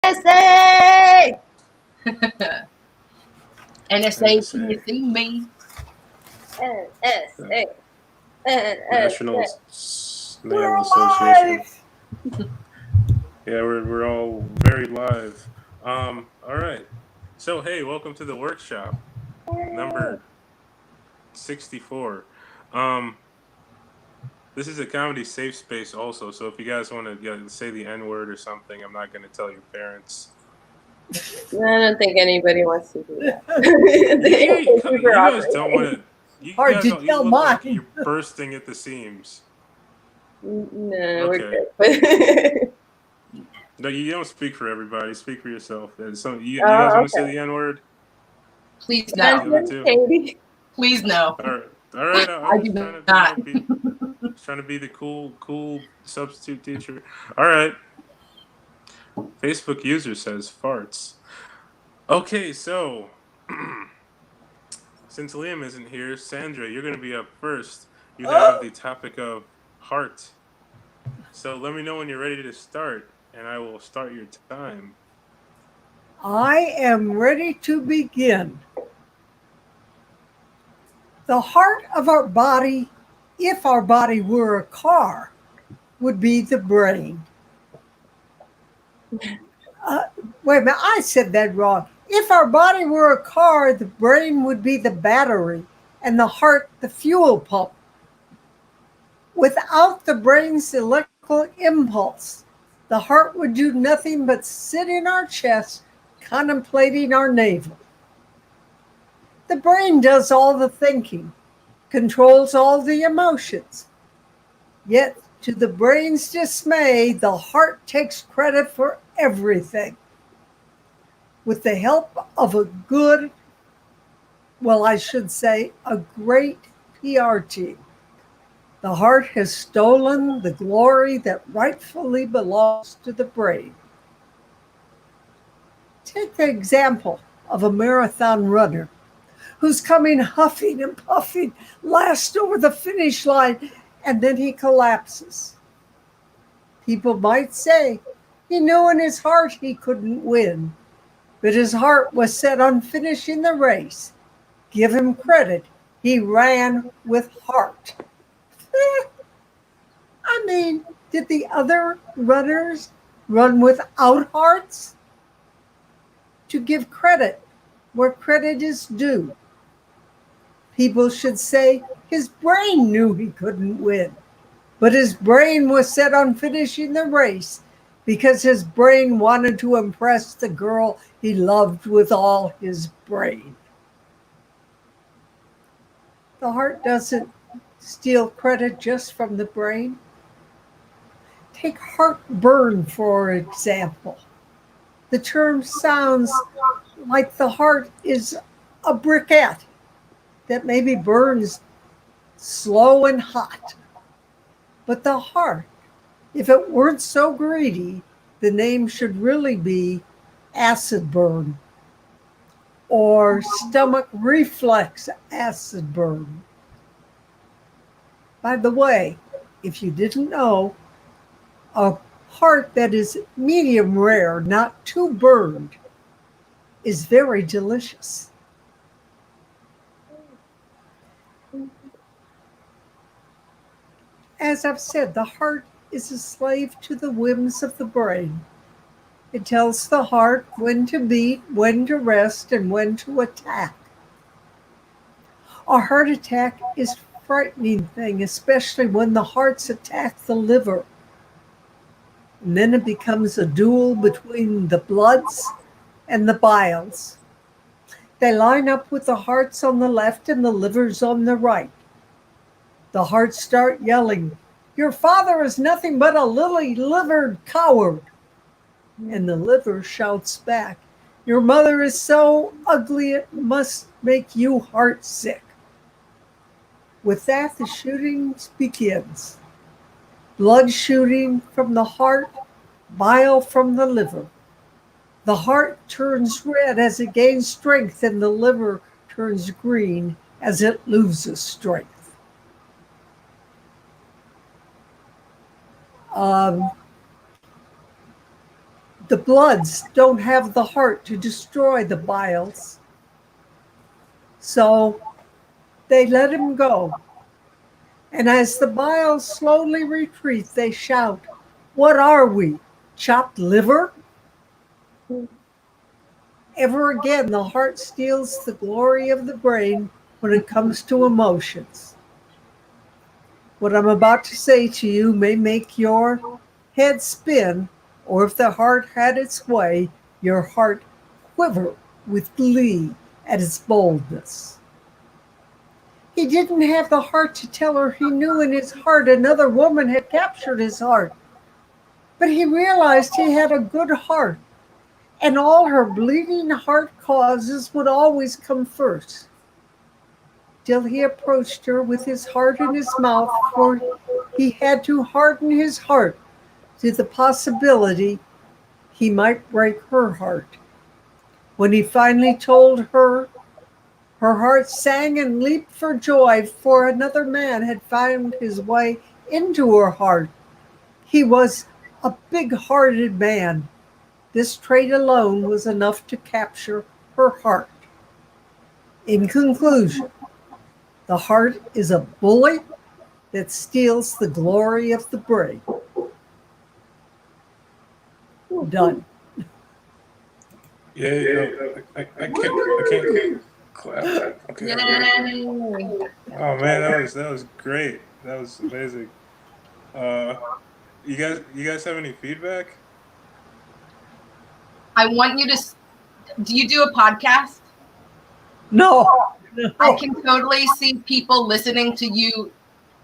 NSA! NSA, can you see me? NSA. National We're Naval Association. alive! Yeah, we're all very live. All right. So hey, welcome to the workshop number 64. This is a comedy safe space also. So if you guys want to say the N word or something, I'm not going to tell your parents. I don't think anybody wants to do that. You guys don't want to. You Hard guys to don't. You tell look like mine. you're bursting at the seams. No, Okay. we're good. No, you don't speak for everybody. Speak for yourself. So you guys want to say the N word? Please no. Katie. Please no. All right. I I was do trying to, not. trying to be the cool substitute teacher. All right. Facebook user says farts. Okay, so since Liam isn't here, Sandra, you're going to be up first. You have the topic of heart. So let me know when you're ready to start, and I will start your time. I am ready to begin. The heart of our body, if our body were a car, would be the brain. Wait a minute, I said that wrong. If our body were a car, the brain would be the battery and the heart the fuel pump. Without the brain's electrical impulse, the heart would do nothing but sit in our chest, contemplating our navel. The brain does all the thinking, controls all the emotions. Yet, to the brain's dismay, the heart takes credit for everything. With the help of a good, well, I should say, a great PR team, the heart has stolen the glory that rightfully belongs to the brain. Take the example of a marathon runner who's coming huffing and puffing last over the finish line, and then he collapses. People might say he knew in his heart he couldn't win, but his heart was set on finishing the race. Give him credit, he ran with heart. I mean, did the other runners run without hearts? To give credit where credit is due, people should say his brain knew he couldn't win, but his brain was set on finishing the race because his brain wanted to impress the girl he loved with all his brain. The heart doesn't steal credit just from the brain. Take heartburn, for example. The term sounds like the heart is a briquette that maybe burns slow and hot. But the heart, if it weren't so greedy, the name should really be acid burn or stomach reflex acid burn. By the way, if you didn't know, a heart that is medium rare, not too burned, is very delicious. As I've said, the heart is a slave to the whims of the brain. It tells the heart when to beat, when to rest, and when to attack. A heart attack is a frightening thing, especially when the hearts attack the liver. And then it becomes a duel between the bloods and the biles. They line up with the hearts on the left and the livers on the right. The hearts start yelling, "Your father is nothing but a lily-livered coward." And the liver shouts back, "Your mother is so ugly it must make you heartsick." With that, the shooting begins. Blood shooting from the heart, bile from the liver. The heart turns red as it gains strength, and the liver turns green as it loses strength. the bloods don't have the heart to destroy the biles. So they let him go. And as the biles slowly retreat, they shout, "What are we? Chopped liver?" Ever again, the heart steals the glory of the brain when it comes to emotions. What I'm about to say to you may make your head spin, or if the heart had its way, your heart quiver with glee at its boldness. He didn't have the heart to tell her he knew in his heart another woman had captured his heart. But he realized he had a good heart, and all her bleeding heart causes would always come first. Till he approached her with his heart in his mouth, for he had to harden his heart to the possibility he might break her heart. When he finally told her, her heart sang and leaped for joy, for another man had found his way into her heart. He was a big-hearted man. This trait alone was enough to capture her heart. In conclusion, the heart is a bully that steals the glory of the brain. Done. Yeah, I can't clap. Okay. Yay. Oh man, that was great. That was amazing. You guys have any feedback? I want you to. Do you do a podcast? No. I can totally see people listening to you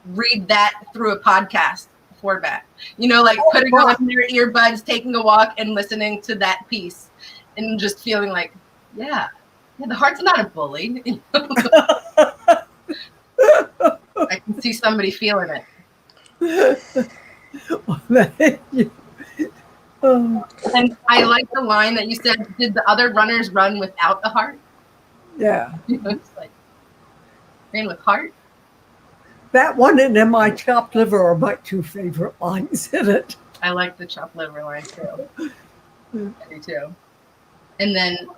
read that through a podcast format. You know, like putting on your earbuds, taking a walk, and listening to that piece, and just feeling like, yeah, the heart's not a bully. I can see somebody feeling it. Thank you. And I like the line that you said, did the other runners run without the heart? Yeah. It's like, ran with heart? That one and then my chopped liver are my two favorite lines in it. I like the chopped liver line too. I do too. And then,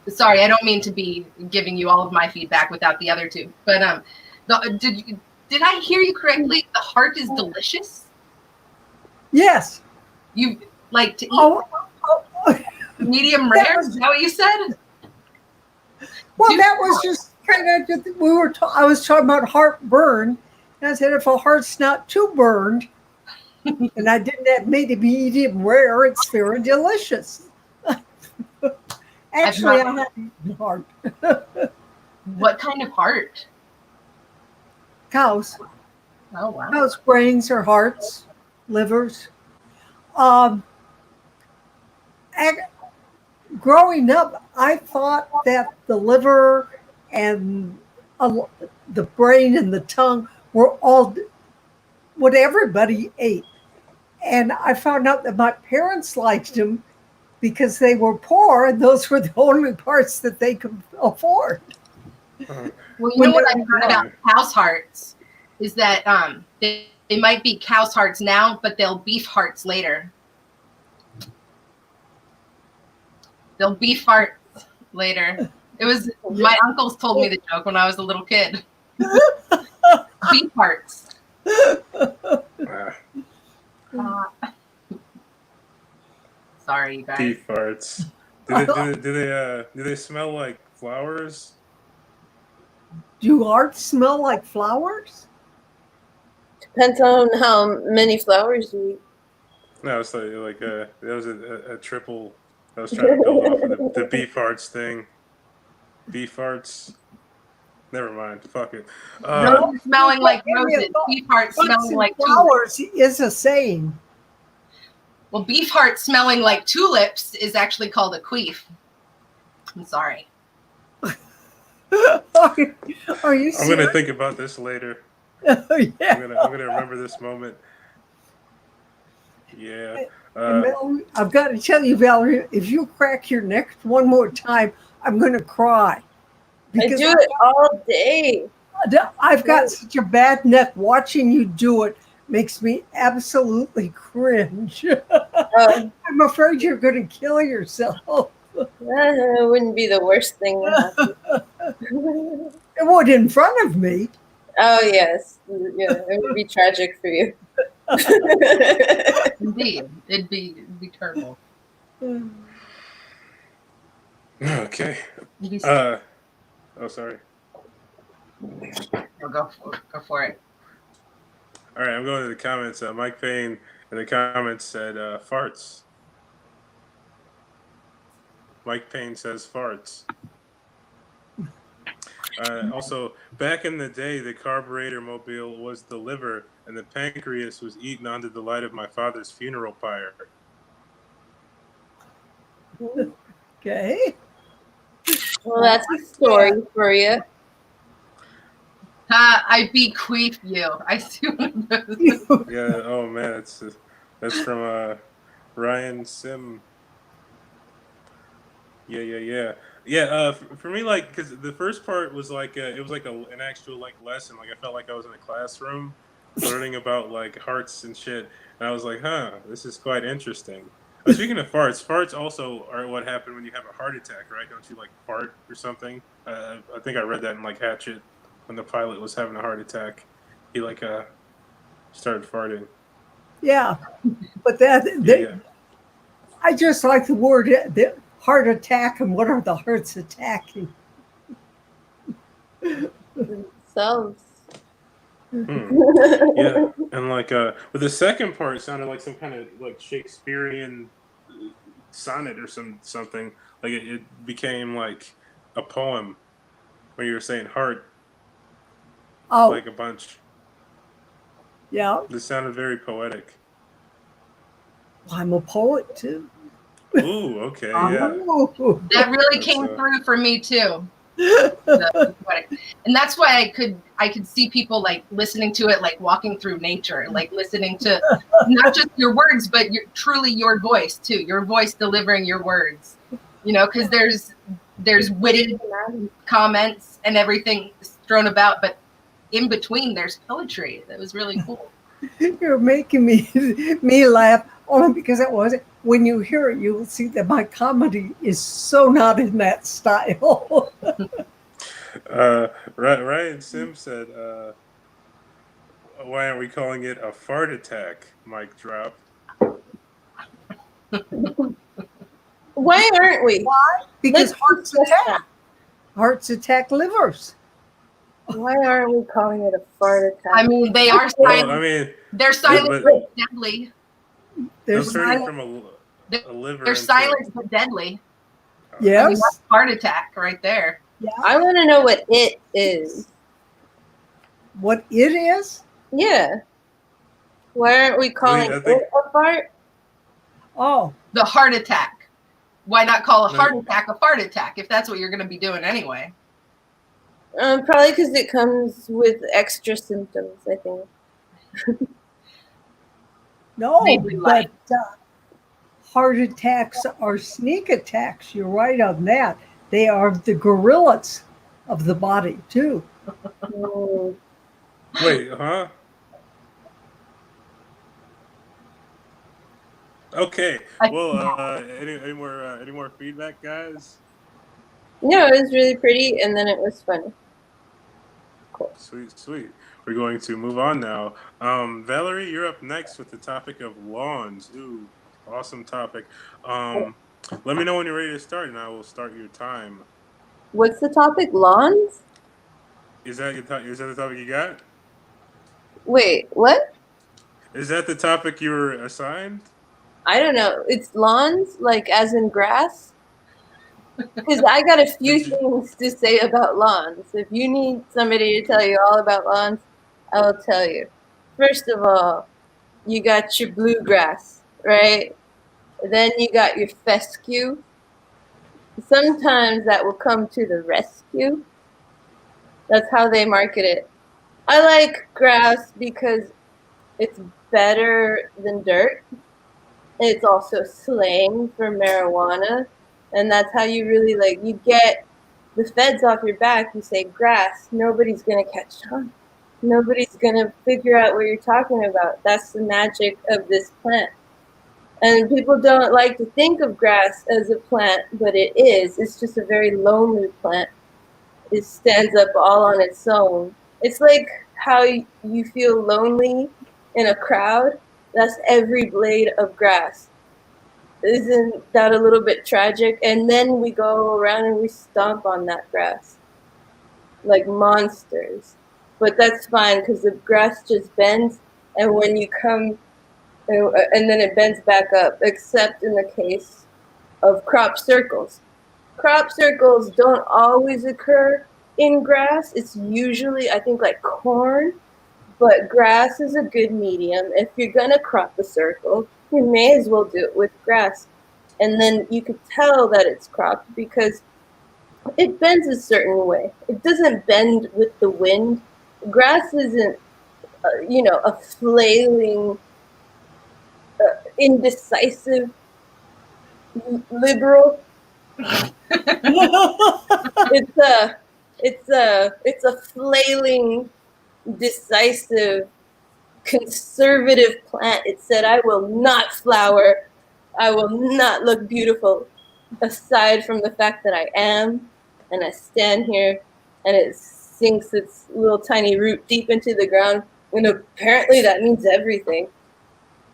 sorry, I don't mean to be giving you all of my feedback without the other two, but did I hear you correctly? The heart is delicious? Yes. You like to eat medium rare? Is that what you said? Well, that was just kind of, I was talking about heartburn, and I said if a heart's not too burned, and I didn't have made it medium rare, it's very delicious. Actually, I have eaten heart. What kind of heart? Cows. Oh, wow. Cows' brains or hearts, livers. Growing up, I thought that the liver and the brain and the tongue were all what everybody ate. And I found out that my parents liked them because they were poor and those were the only parts that they could afford. Well, you know what I've heard about cow's hearts is that they might be cow's hearts now, but they'll beef hearts later. They'll beef hearts later. It was my uncles told me the joke when I was a little kid. Beef hearts. Sorry, you guys. Beef farts. Do they smell like flowers? Do hearts smell like flowers? Depends on how many flowers you eat. No, it's like that was a triple. I was trying to build off of the beef farts thing. Beef farts. Never mind. Fuck it. Roses smelling like roses. Beef hearts smelling like flowers is a saying. Well, beef heart smelling like tulips is actually called a queef. I'm sorry. Are you serious? I'm gonna think about this later. Oh, yeah. I'm gonna remember this moment. Yeah. Valerie, I've got to tell you, Valerie, if you crack your neck one more time, I'm going to cry. I do it all day. I've got such a bad neck watching you do it. makes me absolutely cringe. Oh, I'm afraid you're going to kill yourself. it wouldn't be the worst thing to happen. It would in front of me. Oh yes, yeah, it would be tragic for you. Indeed, it'd be terrible. Okay. You'd be Oh, sorry. go for it. All right, I'm going to the comments. Mike Payne in the comments said farts. Mike Payne says farts. Also, back in the day, the carburetor mobile was the liver, and the pancreas was eaten under the light of my father's funeral pyre. Okay. Well, that's a story for you. I bequeath you. I see one of those. Yeah. Oh man, that's from Ryan Sim. Yeah. For me, like, because the first part was like it was like an actual like lesson. Like I felt like I was in a classroom learning about like hearts and shit, and I was like, huh, this is quite interesting. Speaking of farts also are what happen when you have a heart attack, right? Don't you like fart or something? I think I read that in like Hatchet when the pilot was having a heart attack. He like started farting. Yeah. But Yeah. I just like the word the heart attack, and what are the hearts attacking? Selves. Yeah, and like but the second part sounded like some kind of like Shakespearean sonnet or something. Like it became like a poem when you were saying heart, Oh, like a bunch. yeah. This sounded very poetic. I'm a poet too. Ooh, okay, yeah. Oh. That really That's, came through for me too. And that's why I could see people like listening to it, like walking through nature, like listening to not just your words, but truly your voice too, your voice delivering your words, because there's witty comments and everything thrown about, but in between there's poetry. That was really cool. You're making me laugh only because it was. When you hear it, you will see that my comedy is so not in that style. Ryan Sim said, "Why aren't we calling it a fart attack?" Mic drop. Why aren't we? Because Let's hearts discuss attack. that. Hearts attack livers. Why aren't we calling it a fart attack? I mean, they are silent. Well, I mean, They're silent but but deadly. There's turning from a liver. They're silent but deadly. I mean, yes. that's heart attack right there. Yeah. I want to know what it is. What it is? Yeah. Why aren't we calling I think- it a fart? Oh, The heart attack. Why not call a heart attack a fart attack if that's what you're going to be doing anyway? Probably because it comes with extra symptoms, I think. no, Maybe but heart attacks are sneak attacks. You're right on that. They are the gorillas of the body, too. Mm. Wait, huh? Okay. Well, any more feedback, guys? No, it was really pretty, and then it was funny. Cool. Sweet. We're going to move on now. Valerie, you're up next with the topic of lawns. Ooh, awesome topic. Let me know when you're ready to start, and I will start your time. What's the topic? Lawns? Is that the topic you got? Wait, what? Is that the topic you were assigned? I don't know. It's lawns, like as in grass? Because I got a few things to say about lawns. If you need somebody to tell you all about lawns, I will tell you. First of all, you got your bluegrass, right? Then you got your fescue. Sometimes that will come to the rescue. That's how they market it. I like grass because it's better than dirt. It's also slang for marijuana. And that's how you really you get the feds off your back. You say grass, nobody's going to catch on. nobody's gonna figure out what you're talking about. That's the magic of this plant. And people don't like to think of grass as a plant, but it is. It's just a very lonely plant. It stands up all on its own. It's like how you feel lonely in a crowd. That's every blade of grass. Isn't that a little bit tragic? And then we go around and we stomp on that grass like monsters. But that's fine because the grass just bends, and when you come, and then it bends back up, except in the case of crop circles. Crop circles don't always occur in grass. It's usually, I think, like corn, but grass is a good medium. If you're gonna crop a circle, you may as well do it with grass. And then you could tell that it's cropped because it bends a certain way. It doesn't bend with the wind. Grass isn't, a flailing, indecisive liberal. It's a flailing, decisive, conservative plant. It said, "I will not flower. I will not look beautiful, aside from the fact that I am, and I stand here, and it sinks its little tiny root deep into the ground, and apparently that means everything."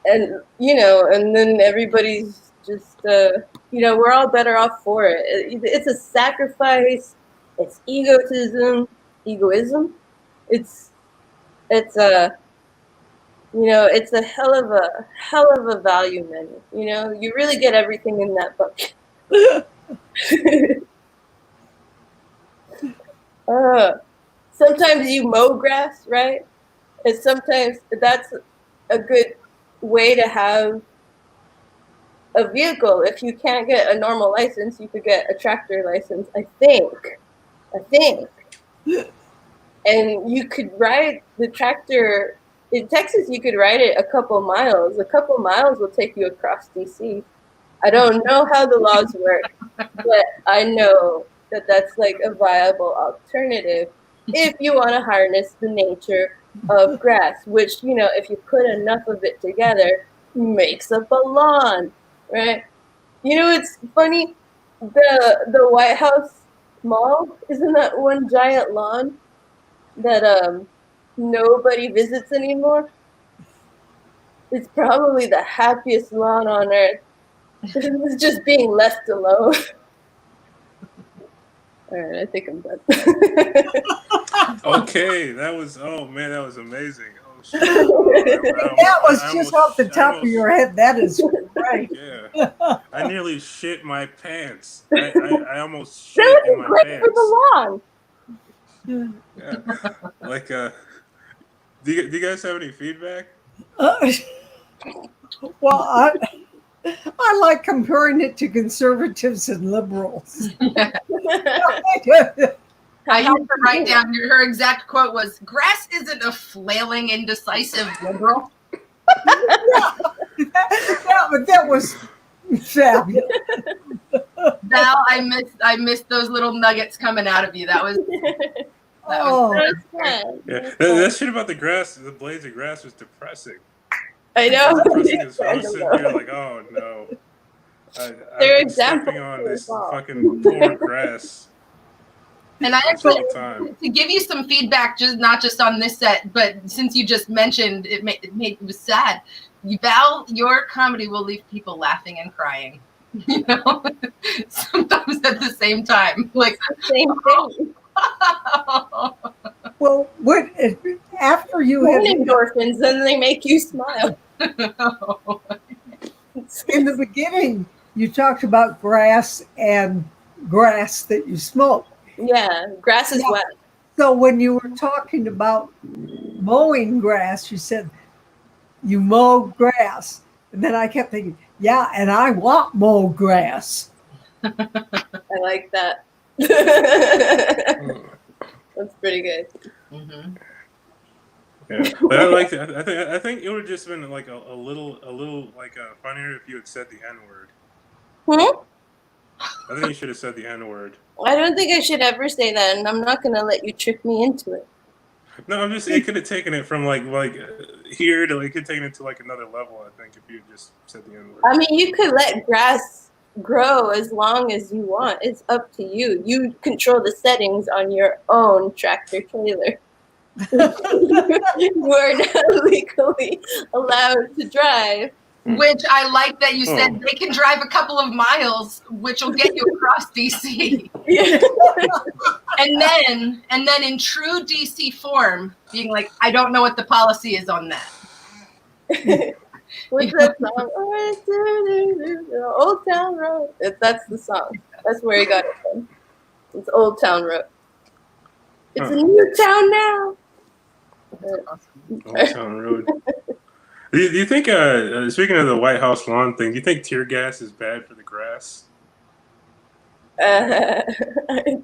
And and then everybody's just we're all better off for it. It's a sacrifice. It's egoism. It's a it's a hell of a value menu. You really get everything in that bucket. Sometimes you mow grass, right? And sometimes that's a good way to have a vehicle. If you can't get a normal license, you could get a tractor license, I think. And you could ride the tractor in Texas. You could ride it a couple miles. A couple miles will take you across DC. I don't know how the laws work, but I know that that's like a viable alternative if you want to harness the nature of grass, which, if you put enough of it together, makes up a lawn, right? It's funny, the White House Mall, isn't that one giant lawn that nobody visits anymore? It's probably the happiest lawn on earth. It's just being left alone. All right, I think I'm done. Okay, that was amazing. Oh shit! That was just off the top of your head. That is right. Yeah, I nearly shit my pants. I almost shit That in would my be great pants. for the lawn. Yeah, like do you guys have any feedback? Well, I like comparing it to conservatives and liberals. I helped her write down her exact quote was, "Grass isn't a flailing, indecisive liberal." That was fabulous. Val, I missed those little nuggets coming out of you. That was Yeah, that shit about the grass, the blades of grass was depressing. I know. Depressing as I was sitting here like, oh no. I'm stepping on this fucking poor grass. And I actually, to give you some feedback, not just on this set, but since you just mentioned it was sad. Val, your comedy will leave people laughing and crying. Sometimes at the same time, like the same thing. Well, after you have endorphins, then they make you smile. In the beginning, you talked about grass and grass that you smoke. Yeah, grass is wet. So when you were talking about mowing grass, you said you mow grass. And then I kept thinking, yeah, and I want mow grass. I like that. That's pretty good. Mm-hmm. Yeah, but I liked it. I think it would have just been like a little like funnier if you had said the N-word. I think you should have said the N-word. I don't think I should ever say that, and I'm not going to let you trick me into it. No, I'm just. It could have taken it from here to it could take it to like another level. I think if you just said the N word. I mean, you could let grass grow as long as you want. It's up to you. You control the settings on your own tractor trailer. You are not legally allowed to drive. Which I like that you said Oh. they can drive a couple of miles, which will get you across DC. Yeah. And then in true DC form, being like, I don't know what the policy is on that. What's that song? Old Town Road. That's the song. That's where he got it from. It's Old Town Road. It's a new town now. Old Town Road. Do you think, speaking of the White House lawn thing, do you think tear gas is bad for the grass? I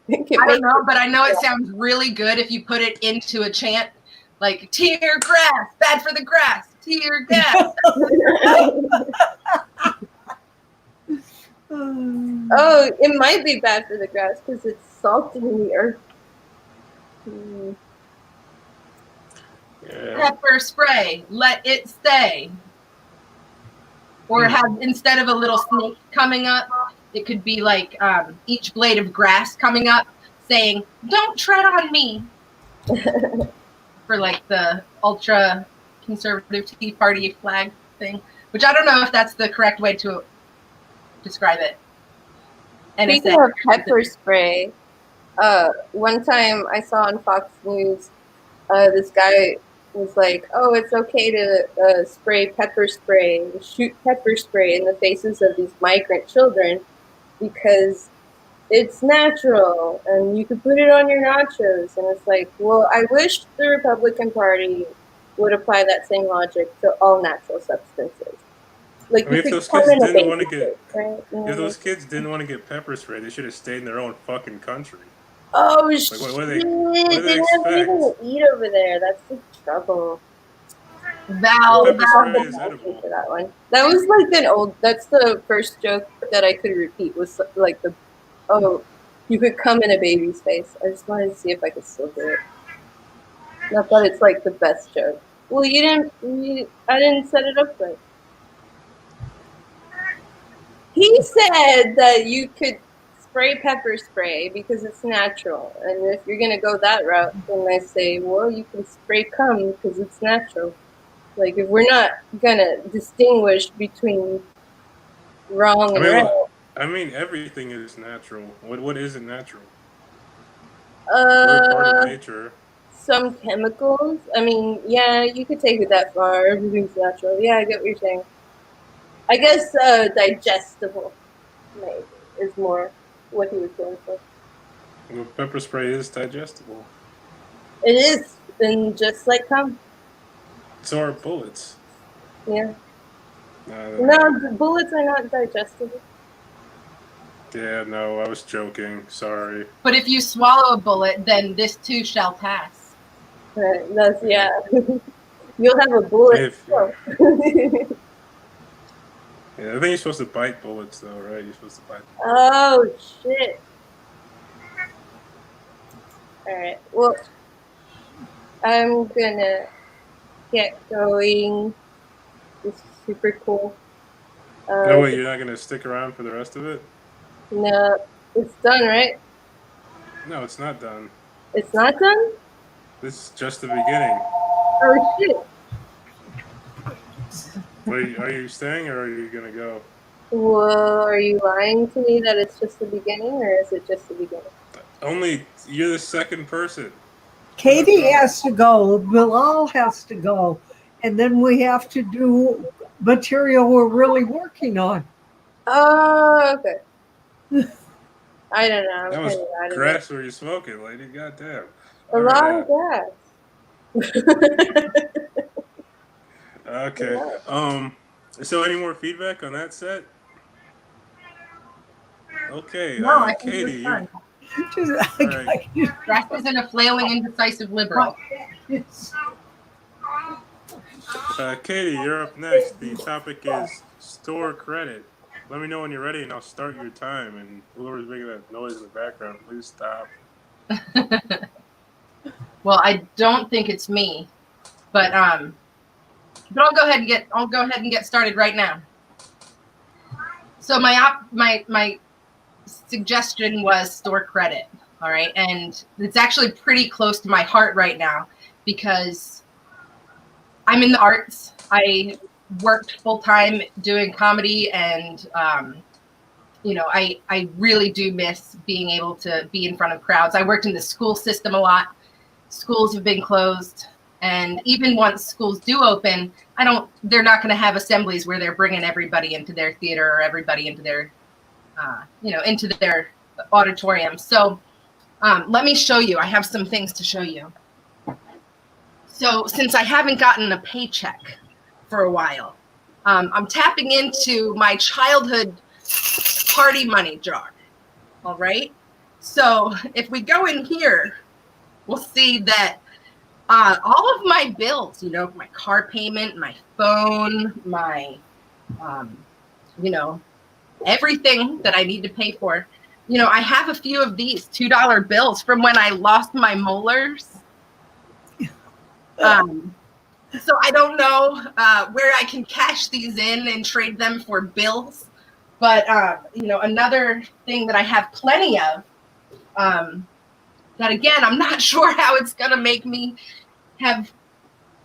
think it I makes don't know, but I know it sounds really good if you put it into a chant, like tear grass, bad for the grass, tear gas. Oh, it might be bad for the grass because it's salting the earth. Yeah. Pepper spray, let it stay. Or have, instead of a little snake coming up, it could be like each blade of grass coming up saying, don't tread on me. For like the ultra conservative Tea Party flag thing, which I don't know if that's the correct way to describe it. Speaking of pepper spray, one time I saw on Fox News, this guy was like, "Oh, it's okay to spray pepper spray, shoot pepper spray in the faces of these migrant children because it's natural and you could put it on your nachos." And it's like, well, I wish the Republican Party would apply that same logic to all natural substances. Like, I mean, if those kids didn't want to get, right? If those kids didn't want to get pepper spray, they should have stayed in their own fucking country. Oh like, shit! What do They they have expect? anything to eat over there. That's the trouble. Pepper spray is edible. For that one. That was like an old. That's the first joke that I could repeat. Was like you could come in a baby's face. I just wanted to see if I could still do it. Not that it's like the best joke. Well, I didn't set it up right. He said that you could spray pepper spray because it's natural. And if you're going to go that route, then I say, well, you can spray cum because it's natural. Like, if we're not going to distinguish between wrong and right. I mean, everything is natural. What isn't natural? We're part of nature. Some chemicals. I mean, yeah, you could take it that far. Everything's natural. Yeah, I get what you're saying. I guess digestible maybe is more what he was going for. Well, pepper spray is digestible. It is, and just like cum. So are bullets. Yeah. No, the bullets are not digestible. Yeah, no, I was joking. Sorry. But if you swallow a bullet, then this too shall pass. Right, that's, yeah. You'll have a bullet. Yeah, I think you're supposed to bite bullets, though, right? You're supposed to bite. Oh, shit. All right. Well, I'm gonna get going. This is super cool. No, wait, you're not gonna stick around for the rest of it? No, it's done, right? No, it's not done. It's not done? This is just the beginning. Oh, shit. Wait, are you staying or are you gonna go? Well, are you lying to me that it's just the beginning, or is it just the beginning? Only you're the second person. Katie has to go. Bilal has to go, and then we have to do material we're really working on. Oh, okay. I don't know. That was grass where you smoking, lady. Goddamn. A lot of grass. Okay. So any more feedback on that set? Okay. No, I think Katie. Grass isn't a flailing, indecisive liberal. Katie, you're up next. The topic is store credit. Let me know when you're ready, and I'll start your time. And whoever's making that noise in the background, please stop. Well, I don't think it's me, but I'll go ahead and get started right now. So my suggestion was store credit. All right, and it's actually pretty close to my heart right now because I'm in the arts. I worked full time doing comedy, and I really do miss being able to be in front of crowds. I worked in the school system a lot. Schools have been closed, and even once schools do open, they're not going to have assemblies where they're bringing everybody into their theater or everybody into their into their auditorium. So let me show you. I have some things to show you. So since I haven't gotten a paycheck for a while, I'm tapping into my childhood party money jar. All right. So if we go in here, we'll see that all of my bills, my car payment, my phone, my, everything that I need to pay for, I have a few of these $2 bills from when I lost my molars. So I don't know where I can cash these in and trade them for bills. But, another thing that I have plenty of, that again, I'm not sure how it's going to make me have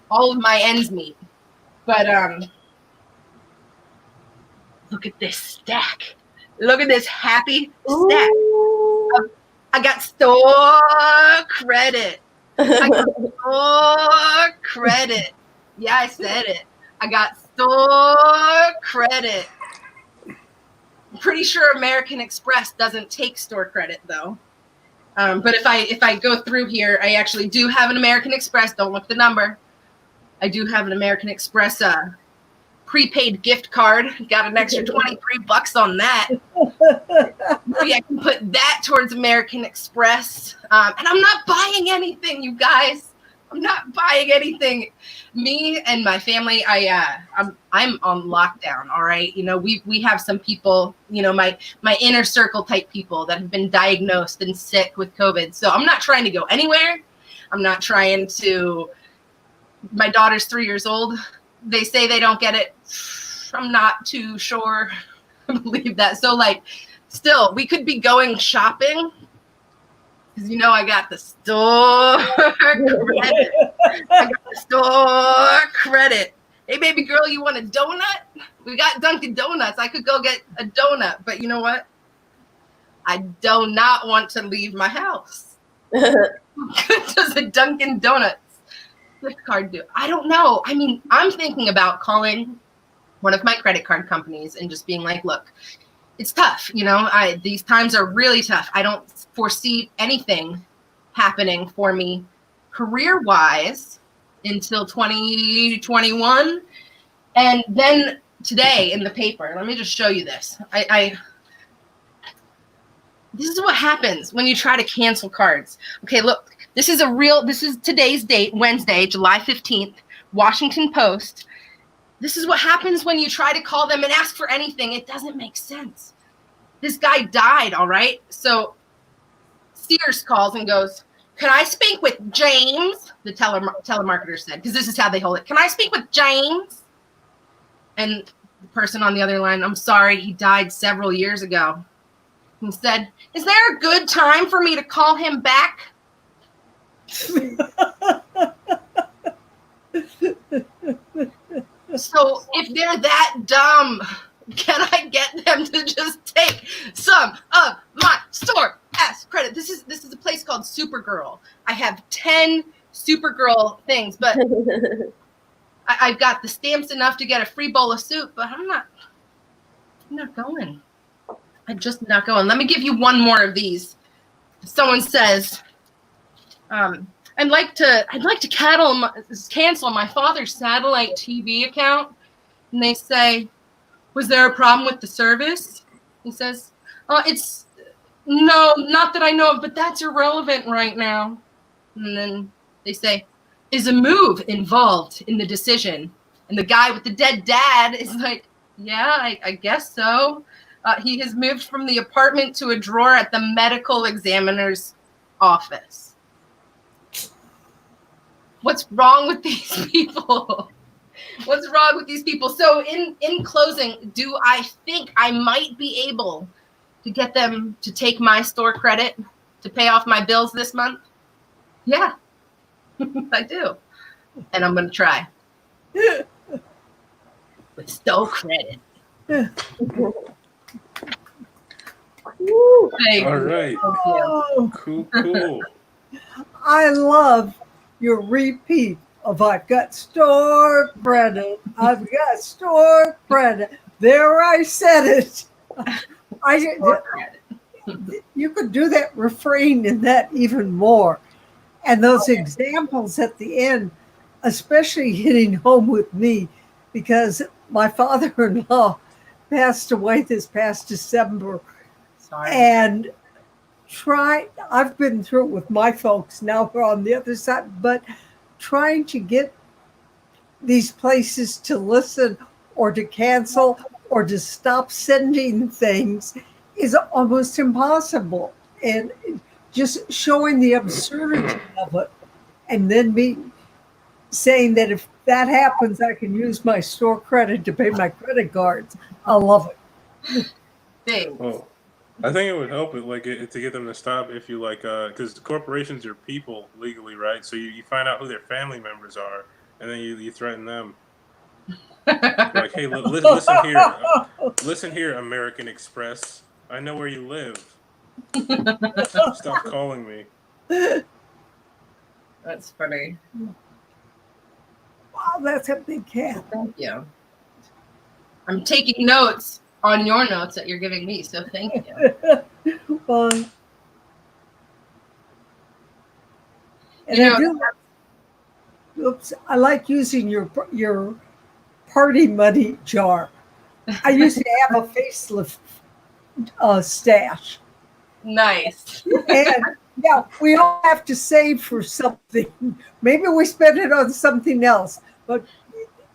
all of my ends meet. But look at this stack. Look at this happy stack. I got store credit. I got store credit. Yeah, I said it. I got store credit. I'm pretty sure American Express doesn't take store credit though. But if I go through here, I actually do have an American Express. Don't look the number. I do have an American Express prepaid gift card. Got an extra $23 on that. Maybe I can put that towards American Express. And I'm not buying anything, you guys. I'm not buying anything. Me and my family, I'm on lockdown. All right, we have some people, my inner circle type people that have been diagnosed and sick with COVID. So I'm not trying to go anywhere. I'm not trying to. My daughter's 3 years old. They say they don't get it. I'm not too sure. I believe that. So still, we could be going shopping. Because I got the store credit. I got the store credit. Hey, baby girl, you want a donut? We got Dunkin' Donuts. I could go get a donut. But you know what? I do not want to leave my house. Does a Dunkin' Donuts gift card do? I don't know. I mean, I'm thinking about calling one of my credit card companies and just being like, look, it's tough. These times are really tough. I don't foresee anything happening for me career-wise until 2021. And then today in the paper, let me just show you this. This is what happens when you try to cancel cards. Okay, look, this is today's date, Wednesday, July 15th, Washington Post. This is what happens when you try to call them and ask for anything. It doesn't make sense. This guy died, all right? So Sears calls and goes, can I speak with James? The telemarketer said, because this is how they hold it. Can I speak with James? And the person on the other line, I'm sorry, he died several years ago. He said, is there a good time for me to call him back? So if they're that dumb, can I get them to just take some of my store ass credit? This is a place called Supergirl. I have 10 Supergirl things, but I've got the stamps enough to get a free bowl of soup, but I'm not going. I'm just not going. Let me give you one more of these. Someone says, I'd like to cancel my father's satellite TV account. And they say, was there a problem with the service? He says, it's no, not that I know of, but that's irrelevant right now. And then they say, is a move involved in the decision? And the guy with the dead dad is like, yeah, I guess so. He has moved from the apartment to a drawer at the medical examiner's office. What's wrong with these people? What's wrong with these people? So in closing, do I think I might be able to get them to take my store credit to pay off my bills this month? Yeah, I do. And I'm going to try. With store credit. Woo. All right. Oh, Cool. I love your repeat of "I've got store credit. I've got store credit." There, I said it. Store credit. You could do that refrain in that even more. And those examples at the end, especially hitting home with me, because my father-in-law passed away this past December. Sorry. And I've been through it with my folks, now we're on the other side, but trying to get these places to listen or to cancel or to stop sending things is almost impossible. And just showing the absurdity of it, and then me saying that if that happens, I can use my store credit to pay my credit cards. I love it. Thanks. Well, I think it would help to get them to stop if you because corporations are people legally, right? So you find out who their family members are, and then you threaten them. Like, hey, listen here, American Express. I know where you live. Stop calling me. That's funny. Wow, that's a big cat. Thank you. I'm taking notes on your notes that you're giving me, so thank you. And You know, I do. Oops, I like using your party money jar. I used to have a facelift stash. Nice. And yeah, we all have to save for something. Maybe we spend it on something else, but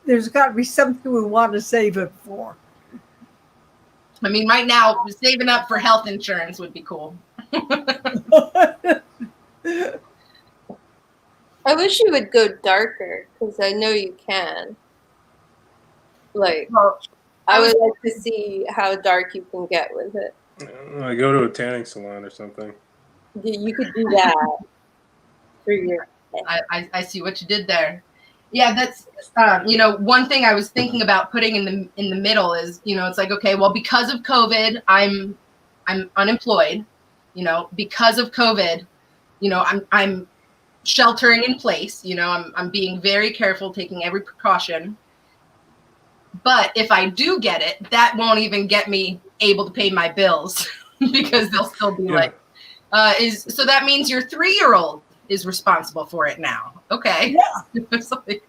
there's got to be something we want to save it for. I mean, right now, saving up for health insurance would be cool. I wish you would go darker, because I know you can. Like, Well, I would like to see how dark you can get with it. I go to a tanning salon or something. You could do that for your. I see what you did there. Yeah, that's one thing I was thinking about putting in the middle is, it's like, okay, well, because of COVID, I'm unemployed. Because of COVID, I'm sheltering in place. I'm being very careful, taking every precaution. But if I do get it, that won't even get me able to pay my bills because they'll still be so that means your 3-year-old is responsible for it now. Okay. Yeah. It's like,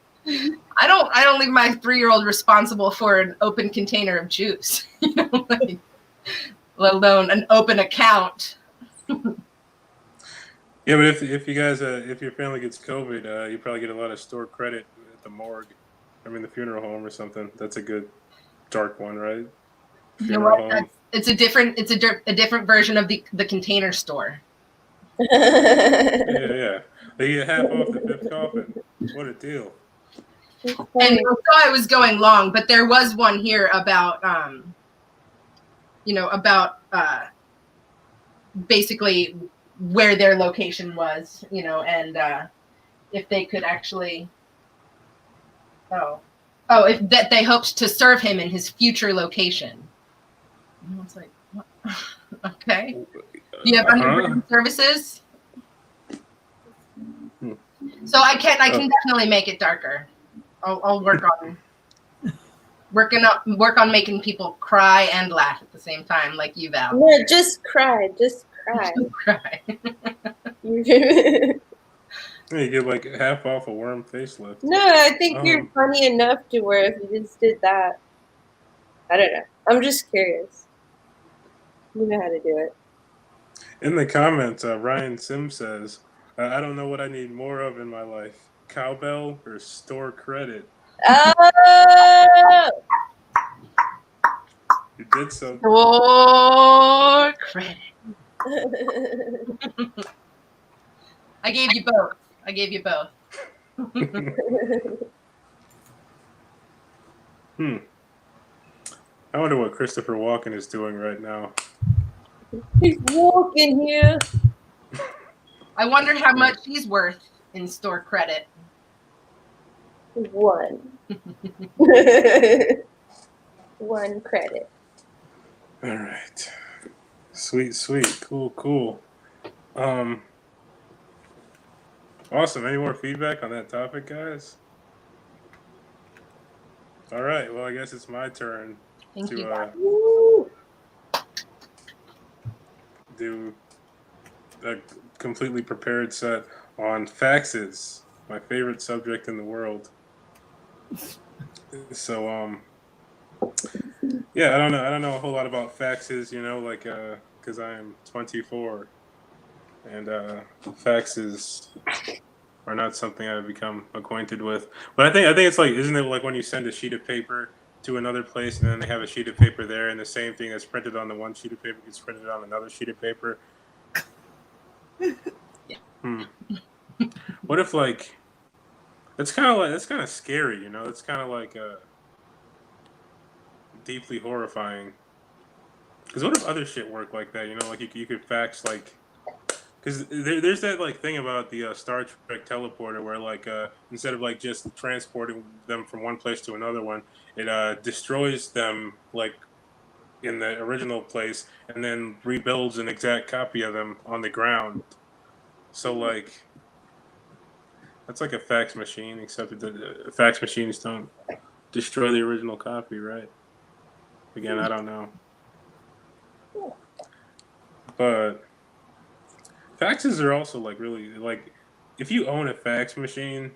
I don't leave my 3-year-old responsible for an open container of juice, let alone an open account. Yeah, but if you guys if your family gets COVID, you probably get a lot of store credit at the morgue. I mean, the funeral home or something. That's a good dark one, right? Funeral home. It's a different version of the container store. Yeah. They get half off the fifth coffin. What a deal. And I thought I was going long, but there was one here about basically where their location was, and if they could actually if that they hoped to serve him in his future location. And I was like, what? Okay. Do you have underground services? So I can definitely make it darker. I'll work on making people cry and laugh at the same time, like you, Val. No, just cry. Just cry. Cry. You get like half off a worm facelift. No, I think you're funny enough to where if you just did that, I don't know. I'm just curious. You know how to do it. In the comments, Ryan Sims says, I don't know what I need more of in my life, cowbell or store credit. Oh! You did something. Store credit. I gave you both. I wonder what Christopher Walken is doing right now. He's walking here. I wonder how much he's worth in store credit. 1. 1 credit. All right. Sweet. Cool. Awesome. Any more feedback on that topic, guys? All right. Well, I guess it's my turn Thank you. Woo. do a completely prepared set on faxes, my favorite subject in the world. So, yeah, I don't know a whole lot about faxes, like, because I am 24, and faxes are not something I've become acquainted with. But I think it's like, isn't it like when you send a sheet of paper to another place, and then they have a sheet of paper there, and the same thing that's printed on the one sheet of paper gets printed on another sheet of paper? What if, like, that's kind of scary, It's kind of like deeply horrifying. Because what if other shit worked like that? Like you could fax, like, because there's that like thing about the Star Trek teleporter where, like, instead of like just transporting them from one place to another one, it destroys them, like, in the original place, and then rebuilds an exact copy of them on the ground. So, like, that's like a fax machine, except that the fax machines don't destroy the original copy, right? Again, I don't know. But faxes are also, like, really, like, if you own a fax machine,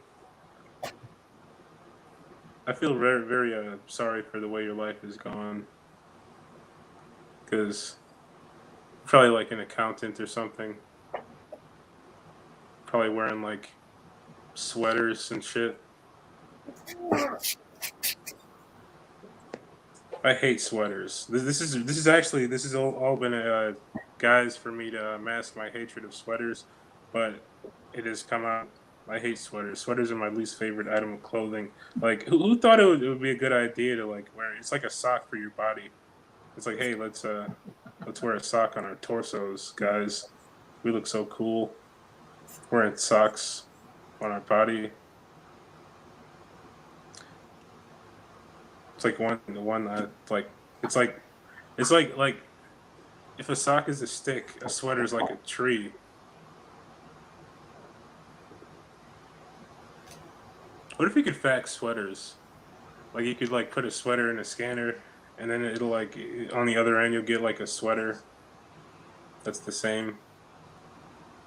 I feel very, very sorry for the way your life has gone. Because probably like an accountant or something. Probably wearing like sweaters and shit. I hate sweaters. This is all been a guise for me to mask my hatred of sweaters, but it has come out. I hate sweaters. Sweaters are my least favorite item of clothing. Like, who thought it would be a good idea to, like, wear? It's like a sock for your body. It's like, hey, let's wear a sock on our torsos, guys. We look so cool wearing socks on our body. It's like it's like if a sock is a stick, a sweater is like a tree. What if you could fax sweaters? Like, you could, like, put a sweater in a scanner, and then it'll, like, on the other end you'll get like a sweater that's the same.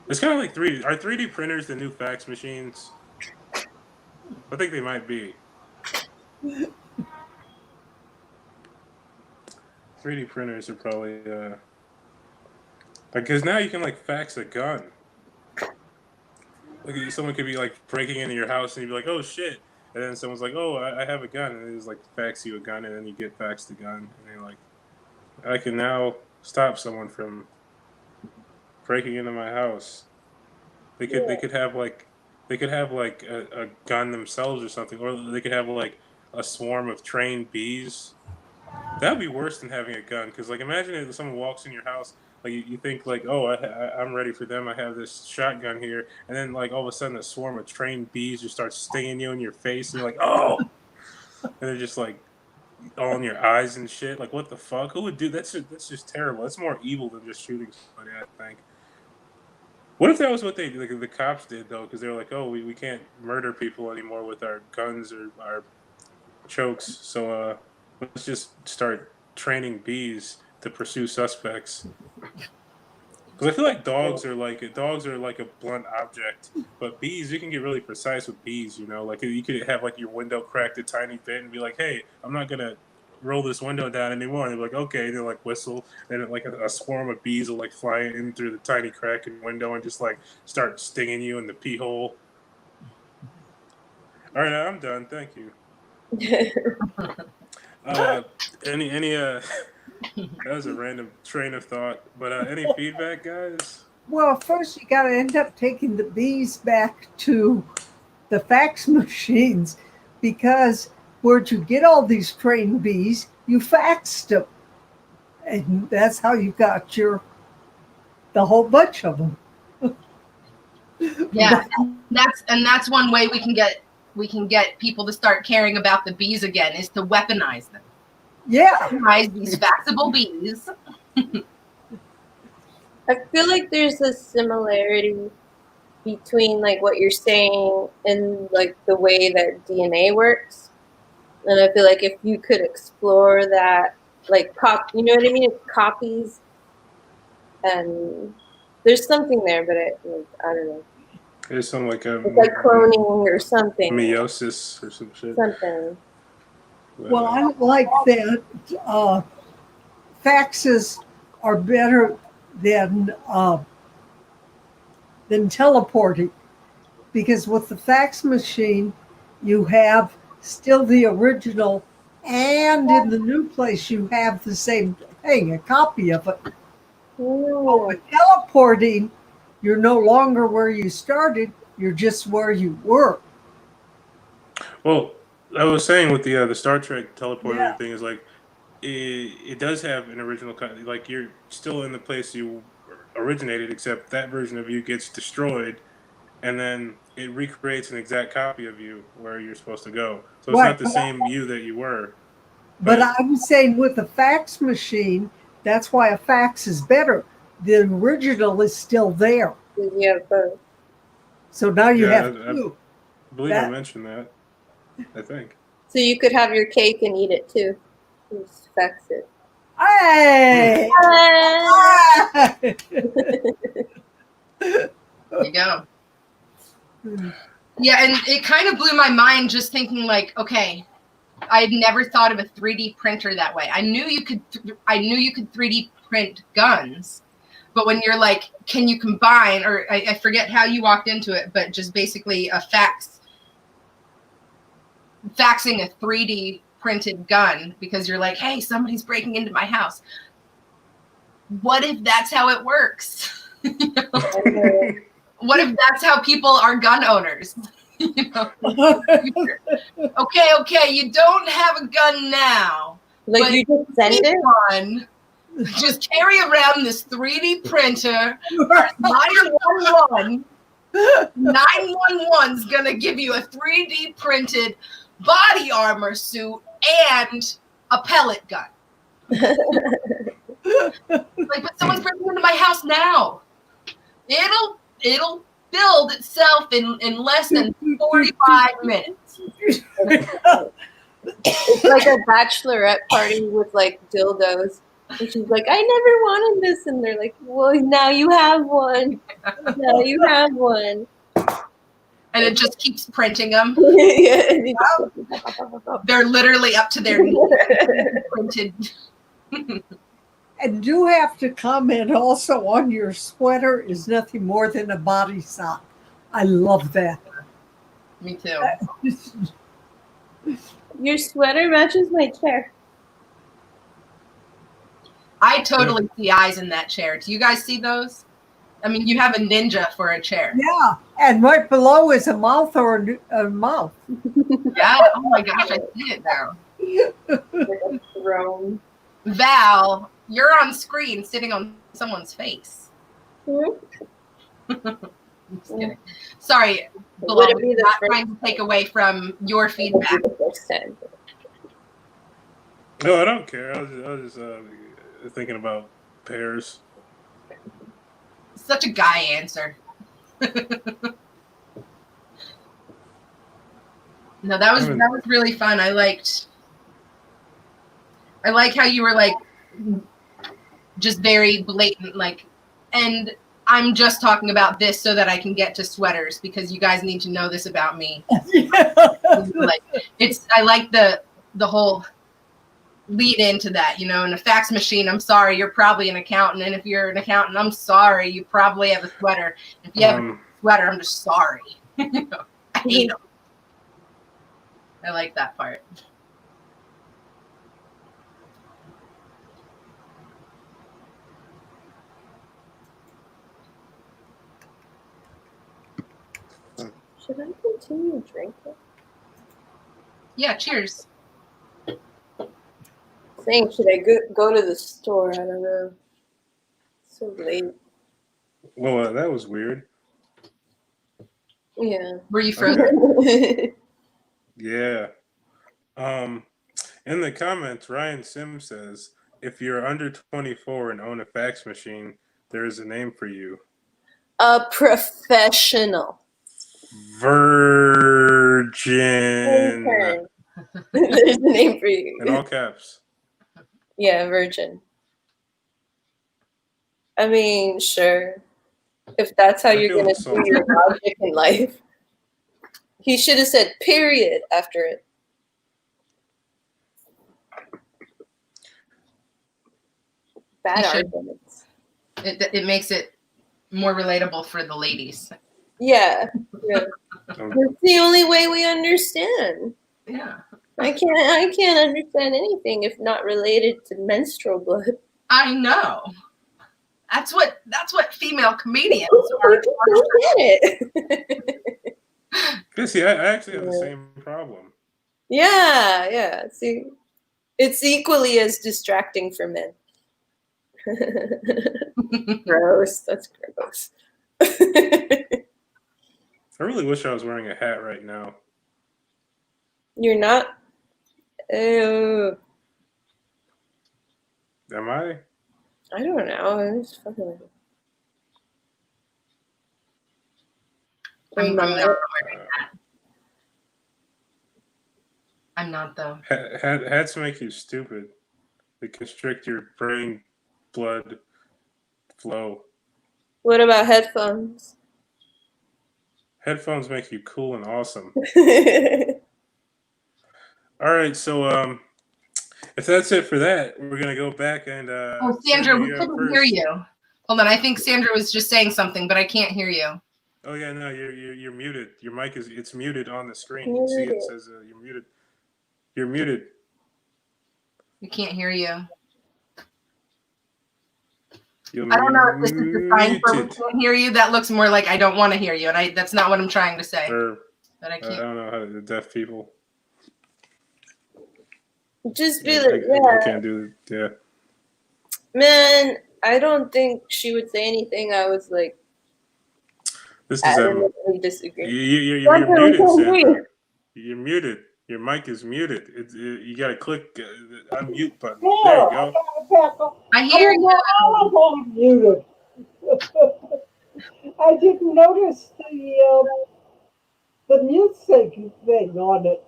It's kind of like 3D. Are 3D printers the new fax machines? I think they might be. 3D printers are probably because now you can, like, fax a gun. Like, someone could be, like, breaking into your house and you'd be like, oh shit, and then someone's like, oh, I have a gun, and they just, like, fax you a gun, and then you get faxed the gun, and you're like, I can now stop someone from breaking into my house. They could have like a gun themselves or something, or they could have like a swarm of trained bees. That'd be worse than having a gun, because, like, imagine if someone walks in your house, like, you think, like, oh, I'm ready for them, I have this shotgun here, and then, like, all of a sudden a swarm of trained bees just start stinging you in your face, and you're like, oh, and they're just, like, all in your eyes and shit. Like, what the fuck? Who would do that's just terrible. That's more evil than just shooting somebody, I think. What if that was what the cops did, though? Because they were like, oh, we can't murder people anymore with our guns or our chokes, so let's just start training bees to pursue suspects. Because I feel like dogs are like a blunt object, but bees, you can get really precise with bees. Like, you could have, like, your window cracked a tiny bit and be like, hey, I'm not gonna roll this window down anymore. And they're like, okay. They're like, whistle, and like a swarm of bees will, like, fly in through the tiny crack in the window and just, like, start stinging you in the pee hole. All right, I'm done. Thank you. Any that was a random train of thought, but any feedback, guys? Well, first you got to end up taking the bees back to the fax machines because where'd you get all these trained bees? You faxed them. And that's how you got the whole bunch of them. Yeah, that's one way we can get people to start caring about the bees again, is to weaponize them. Yeah. Weaponize these faxable bees. I feel like there's a similarity between like what you're saying and like the way that DNA works. And I feel like if you could explore that, like you know what I mean? It's copies, and there's something there, but I don't know. It's something like a It's like cloning or something. meiosis or some shit. Something. Well, I don't like that faxes are better than teleporting, because with the fax machine, you have still the original, and in the new place, you have the same thing, a copy of it. But with teleporting, you're no longer where you started, you're just where you were. Well, I was saying with the Star Trek teleporter Yeah. thing is like it does have an original like you're still in the place you originated, except that version of you gets destroyed, and then it recreates an exact copy of you where you're supposed to go. So it's Right. not the same you that you were. But I'm saying with the fax machine, that's why a fax is better. The original is still there. Yeah, both. So now you Yeah, have two. I believe I mentioned that. I think. So you could have your cake and eat it too. Just fax it. Hey! There you go. Yeah, and it kind of blew my mind just thinking like, okay, I had never thought of a 3D printer that way. I knew you could 3D print guns, but when you're like, can you combine, or I forget how you walked into it, but just basically faxing a 3D printed gun because you're like, hey, somebody's breaking into my house. What if that's how it works? You know? What if that's how people are gun owners? You know? Okay, you don't have a gun now. Like you just send it? One, just carry around this 3D printer. 911. 911's gonna give you a 3D printed body armor suit and a pellet gun. Like, but someone's breaking into my house now. It'll build itself in less than 45 minutes. It's like a bachelorette party with like dildos. And she's like, I never wanted this. And they're like, well, now you have one. Now you have one. And it just keeps printing them. Yeah. They're literally up to their knees printed. And do have to comment also on your sweater is nothing more than a body sock. I love that. Me too. Your sweater matches my chair. I totally see eyes in that chair. Do you guys see those? I mean, you have a ninja for a chair. Yeah, and right below is a mouth or a mouth. Yeah. Oh my gosh, I see it now. Like a throne. Val, you're on screen sitting on someone's face. Mm-hmm. Just kidding. Sorry, Would it be I'm the not first trying to take away from your feedback. time? No, I don't care. I was just thinking about pears. Such a guy answer. No, that was really fun. I like how you were like just very blatant, like, and I'm just talking about this so that I can get to sweaters because you guys need to know this about me. Like, I like the whole lead into that, you know. In a fax machine, I'm sorry, you're probably an accountant, and if you're an accountant, I'm sorry, you probably have a sweater. If you have a sweater, I'm just sorry. You know, I hate them. I like that part. Should I continue drinking? Yeah, cheers. Saying, should I go to the store? I don't know. It's so late. Well, that was weird. Yeah. Were you frozen? Yeah. In the comments, Ryan Sim says, if you're under 24 and own a fax machine, there is a name for you. A professional. Virgin. Intern. There's a name for you. In all caps. Yeah, virgin. I mean, sure. If that's how you're going to do your logic in life. He should have said period after it. Bad arguments. It makes it more relatable for the ladies. Yeah. That's the only way we understand. Yeah. I can't understand anything if not related to menstrual blood. I know. That's what female comedians are. Get it. See, I actually have the same problem. Yeah. See, it's equally as distracting for men. Gross. That's gross. I really wish I was wearing a hat right now. You're not? Ew. Am I? I don't know. I'm just fucking with I'm not wearing that. I'm not, though. Hats make you stupid. They constrict your brain blood flow. What about headphones? Headphones make you cool and awesome. All right, so if that's it for that, we're gonna go back and. Oh, Sandra, we couldn't hear you. Hold on, I think Sandra was just saying something, but I can't hear you. Oh yeah, no, you're muted. Your mic it's muted on the screen. You see it says you're muted. You're muted. We can't hear you. You're I don't know if this is the sign for we can't hear you. That looks more like I don't want to hear you, and that's not what I'm trying to say. But I can't. I don't know how the deaf people. Just be like, yeah. I can't do it. Yeah. Man, I don't think she would say anything. I was like, this is adamantly disagree. You're muted, Sandra. You're muted. Your mic is muted. You got to click the unmute button. There you go. I hear you. I'm muted. I didn't notice the mute thing on it.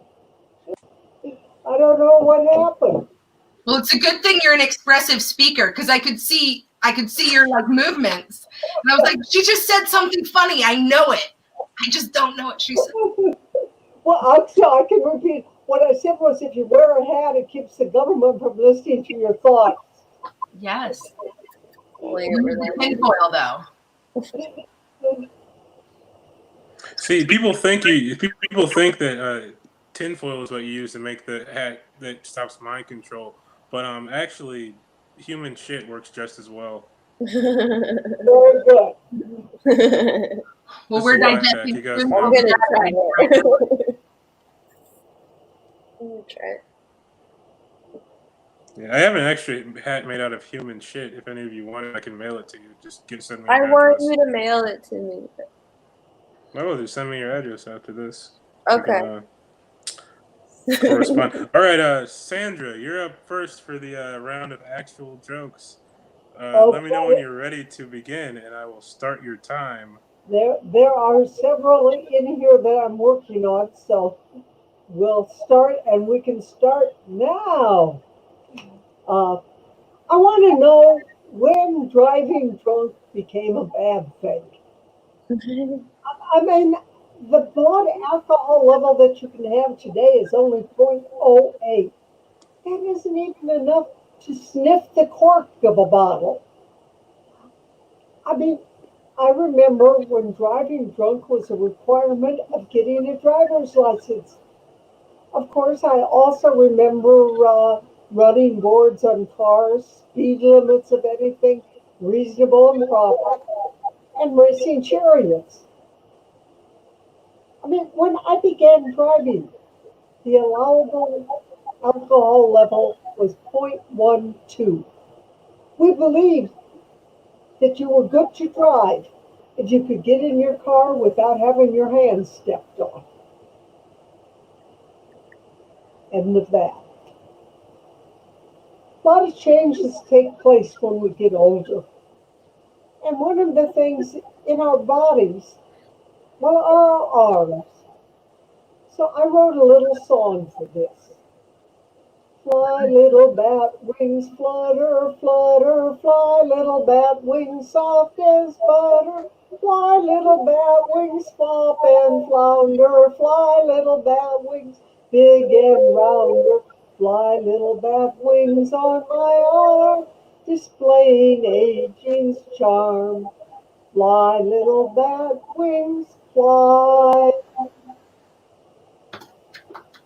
I don't know what happened. Well, it's a good thing you're an expressive speaker because I could see your like movements, and I was like, she just said something funny. I know it. I just don't know what she said. Well, I can repeat. What I said was, if you wear a hat, it keeps the government from listening to your thoughts. Yes. Tinfoil, though. See, people think that tinfoil is what you use to make the hat that stops mind control, but actually, human shit works just as well. Very good. Well, we're digesting. I'm gonna try it. Try it. Yeah, I have an extra hat made out of human shit. If any of you want it, I can mail it to you. Just send me. I want you to mail it to me. Oh, just send me your address after this. Okay. Correspond. All right, Sandra, you're up first for the round of actual jokes. Okay. Let me know when you're ready to begin, and I will start your time. There are several in here that I'm working on, so we'll start, and we can start now. I want to know when driving drunk became a bad thing. I mean, the blood alcohol level that you can have today is only 0.08. That isn't even enough to sniff the cork of a bottle. I mean, I remember when driving drunk was a requirement of getting a driver's license. Of course, I also remember running boards on cars, speed limits of anything reasonable and proper, and racing chariots. I mean, when I began driving, the allowable alcohol level was 0.12. We believed that you were good to drive if you could get in your car without having your hands stepped on. End of that. A lot of changes take place when we get older. And one of the things in our bodies, well, are our arms. So I wrote a little song for this. Fly, little bat, wings flutter, flutter, fly, little bat, wings soft as butter. Fly, little bat, wings flop and flounder. Fly, little bat, wings big and rounder. Fly, little bat, wings on my arm, displaying aging's charm. Fly, little bat, wings fly.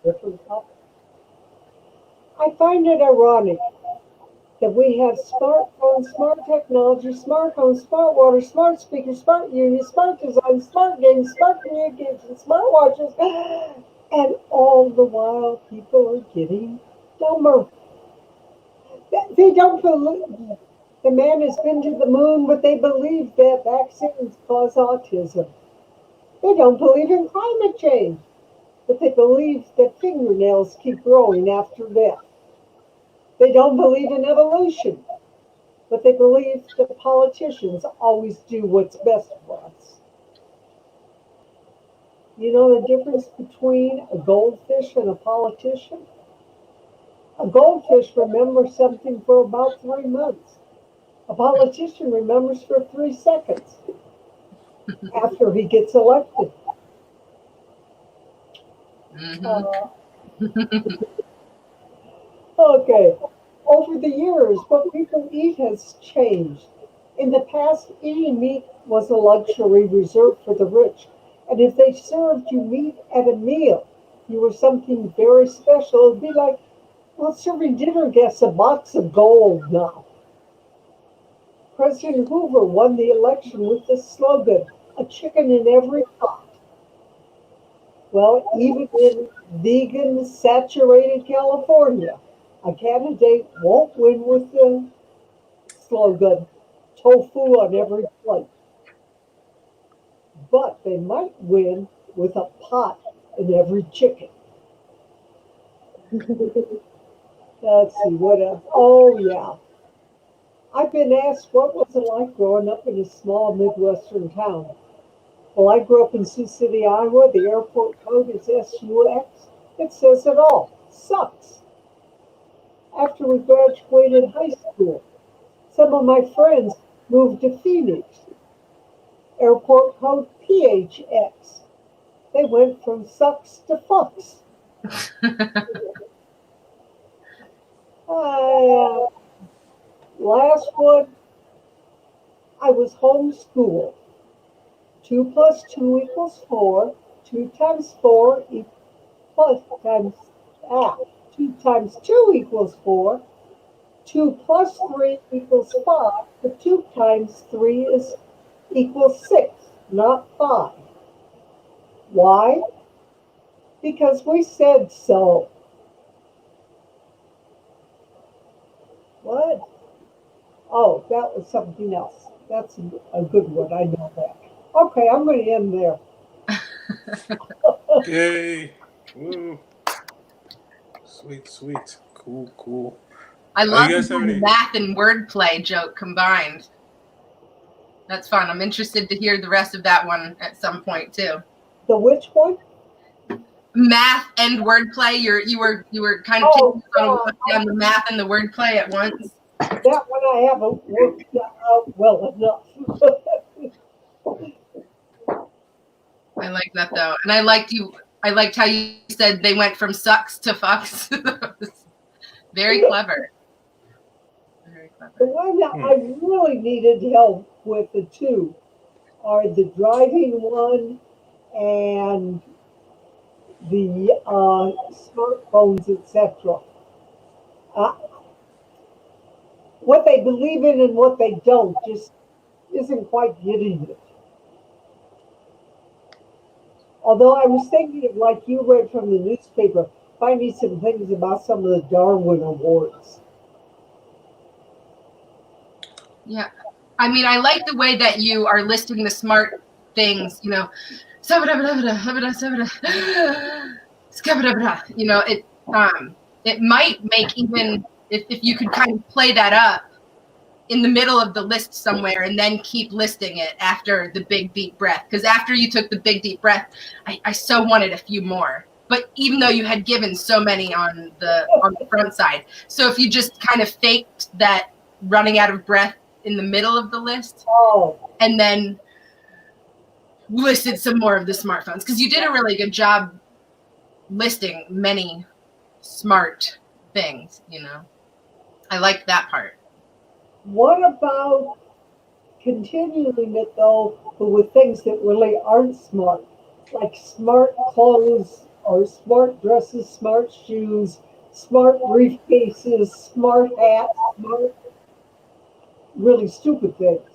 Different topic. I find it ironic that we have smartphones, smart technology, smart homes, smart water, smart speakers, smart unions, smart design, smart games, smart communication, smart watches, and all the while people are getting dumber. They don't believe the man has been to the moon, but they believe that vaccines cause autism. They don't believe in climate change, but they believe that fingernails keep growing after death. They don't believe in evolution, but they believe that politicians always do what's best for us. You know the difference between a goldfish and a politician? A goldfish remembers something for about 3 months. A politician remembers for 3 seconds after he gets elected. Mhm. Uh, okay. Over the years, what people eat has changed. In the past, eating meat was a luxury reserved for the rich. And if they served you meat at a meal, you were something very special. It'd be like, well, serving dinner guests a box of gold now. President Hoover won the election with the slogan, a chicken in every pot. Well, even in vegan saturated California, a candidate won't win with the slogan, tofu on every plate. But they might win with a pot in every chicken. Let's see, what else? Oh, yeah. I've been asked what was it like growing up in a small Midwestern town. Well, I grew up in Sioux City, Iowa. The airport code is SUX. It says it all. Sucks. After we graduated high school, some of my friends moved to Phoenix. Airport code PHX. They went from sucks to fucks. Uh, Last one, I was homeschooled. 2 plus 2 equals 4. 2 times 4 plus times, 2 times 2 equals 4. 2 plus 3 equals 5. But 2 times 3 is equals 6, not 5. Why? Because we said so. What? Oh, that was something else. That's a good one. I know that. Okay, I'm going to end there. Yay! Woo! Sweet, sweet, cool, cool. I You love guys have the any? math and wordplay joke combined. That's fun. I'm interested to hear the rest of that one at some point too. The which one? Math and wordplay. You were kind of Oh, taking us on a walk down the math and the wordplay at once. that one I haven't worked out well enough. I like that though, and I liked you. I liked how you said they went from sucks to fucks. Very clever. Very The clever. one that I really needed help with the two are the driving one and the smartphones, etc. Uh, what they believe in and what they don't just isn't quite getting it. Although I was thinking of, like you read from the newspaper, finding some things about some of the Darwin Awards. Yeah. I mean, I like the way that you are listing the smart things, you know. You know, it might make, even if you could kind of play that up in the middle of the list somewhere and then keep listing it after the big deep breath. Because after you took the big deep breath, I so wanted a few more. But even though you had given so many on the front side, so if you just kind of faked that running out of breath in the middle of the list, and then listed some more of the smartphones, because you did a really good job listing many smart things, you know. I liked that part. What about continuing it though, but with things that really aren't smart, like smart clothes or smart dresses, smart shoes, smart briefcases, smart hats, smart really stupid things.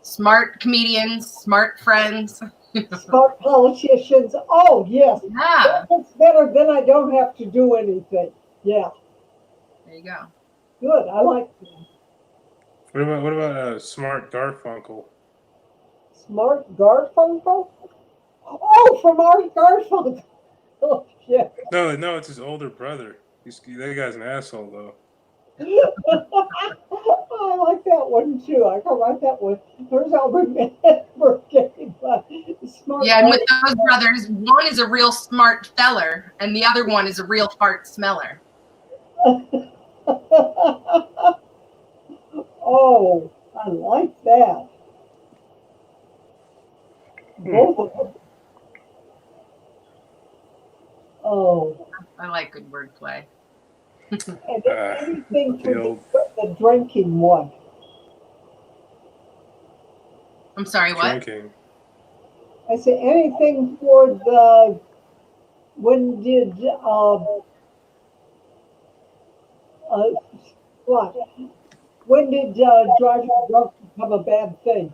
Smart comedians, smart friends. Smart politicians. Oh yes. Yeah. That's better. Then I don't have to do anything. Yeah. There you go. Good. I like that. What about Smart Garfunkel? Smart Garfunkel? Oh, from Art Garfunkel. Oh, yeah. No, it's his older brother. That guy's an asshole though. I like that one too. I can write that one. There's I'll remember getting smart. Yeah, and with those brothers, one is a real smart feller, and the other one is a real fart smeller. Oh, I like that. Both of them. Oh. I like good wordplay. And anything for the drinking one. I'm sorry, what? Drinking. I said anything for the. When did what? When did driving drunk become a bad thing?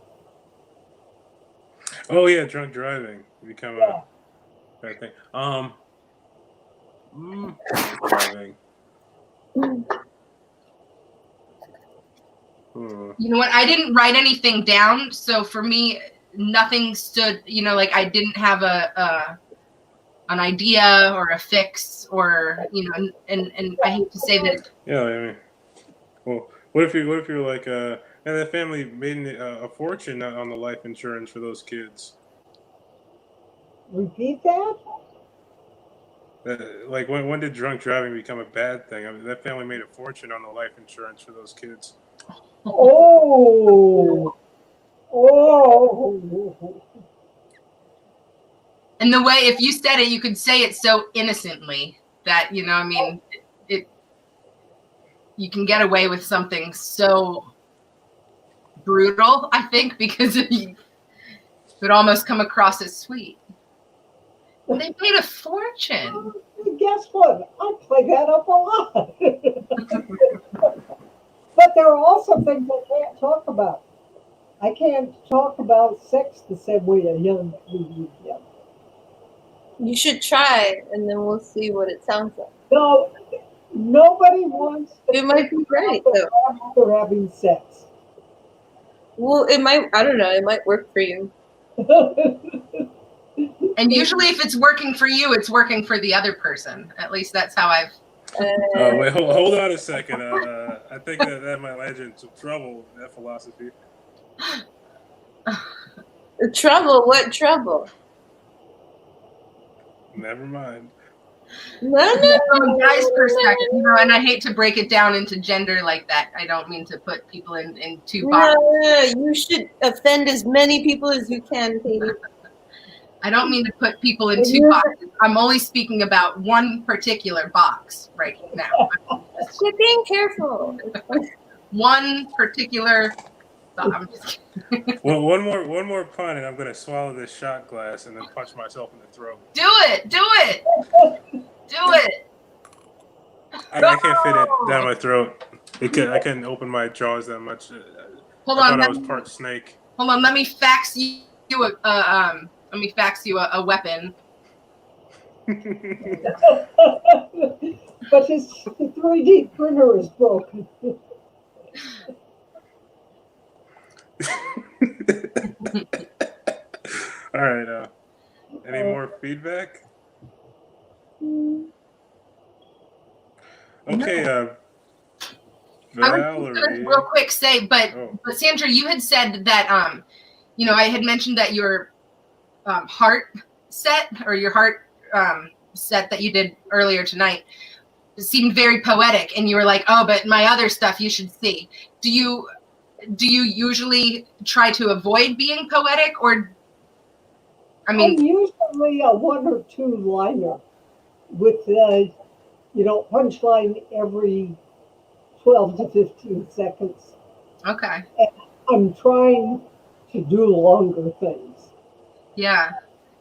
Oh yeah, drunk driving become a bad thing. Drunk driving. You know what? I didn't write anything down, so for me, nothing stood. You know, like I didn't have an idea or a fix, or you know, and I hate to say that. Yeah, I mean, well, what if you're like and the family made a fortune on the life insurance for those kids? Repeat that. Like when did drunk driving become a bad thing? I mean, that family made a fortune on the life insurance for those kids. Oh. And the way, if you said it, you could say it so innocently that, you know, I mean, you can get away with something so brutal, I think, because it would almost come across as sweet. They paid a fortune. Guess what? I play that up a lot. But there are also things I can't talk about. I can't talk about sex the same way a young comedian can. You should try, and then we'll see what it sounds like. No, nobody wants to. It might be right, though. They're having sex. Well, it might. I don't know. It might work for you. And usually, if it's working for you, it's working for the other person. At least that's how I've. Wait, hold on a second. I think that might land you in some trouble. That philosophy. Trouble? What trouble? Never mind. No. From a guy's perspective, you know, and I hate to break it down into gender like that. I don't mean to put people in two boxes. No, you should offend as many people as you can, Katie. I don't mean to put people in two boxes. I'm only speaking about one particular box right now. You're being careful. One particular. I'm just kidding. Well, one more pun, and I'm gonna swallow this shot glass and then punch myself in the throat. Do it. I can't fit it down my throat. I couldn't open my jaws that much. Hold I on. thought I was part snake. Hold on. Let me fax you a weapon. But the 3D printer is broken. All right. Any more feedback? Okay. I was just Valerie. gonna real quick say, but Oh. Sandra, you had said that I had mentioned that your heart set or your heart set that you did earlier tonight seemed very poetic, and you were like, oh, but my other stuff you should see. Do you usually try to avoid being poetic, or I'm usually a one or two liner with punchline every 12 to 15 seconds. okay. And I'm trying to do longer things. Yeah.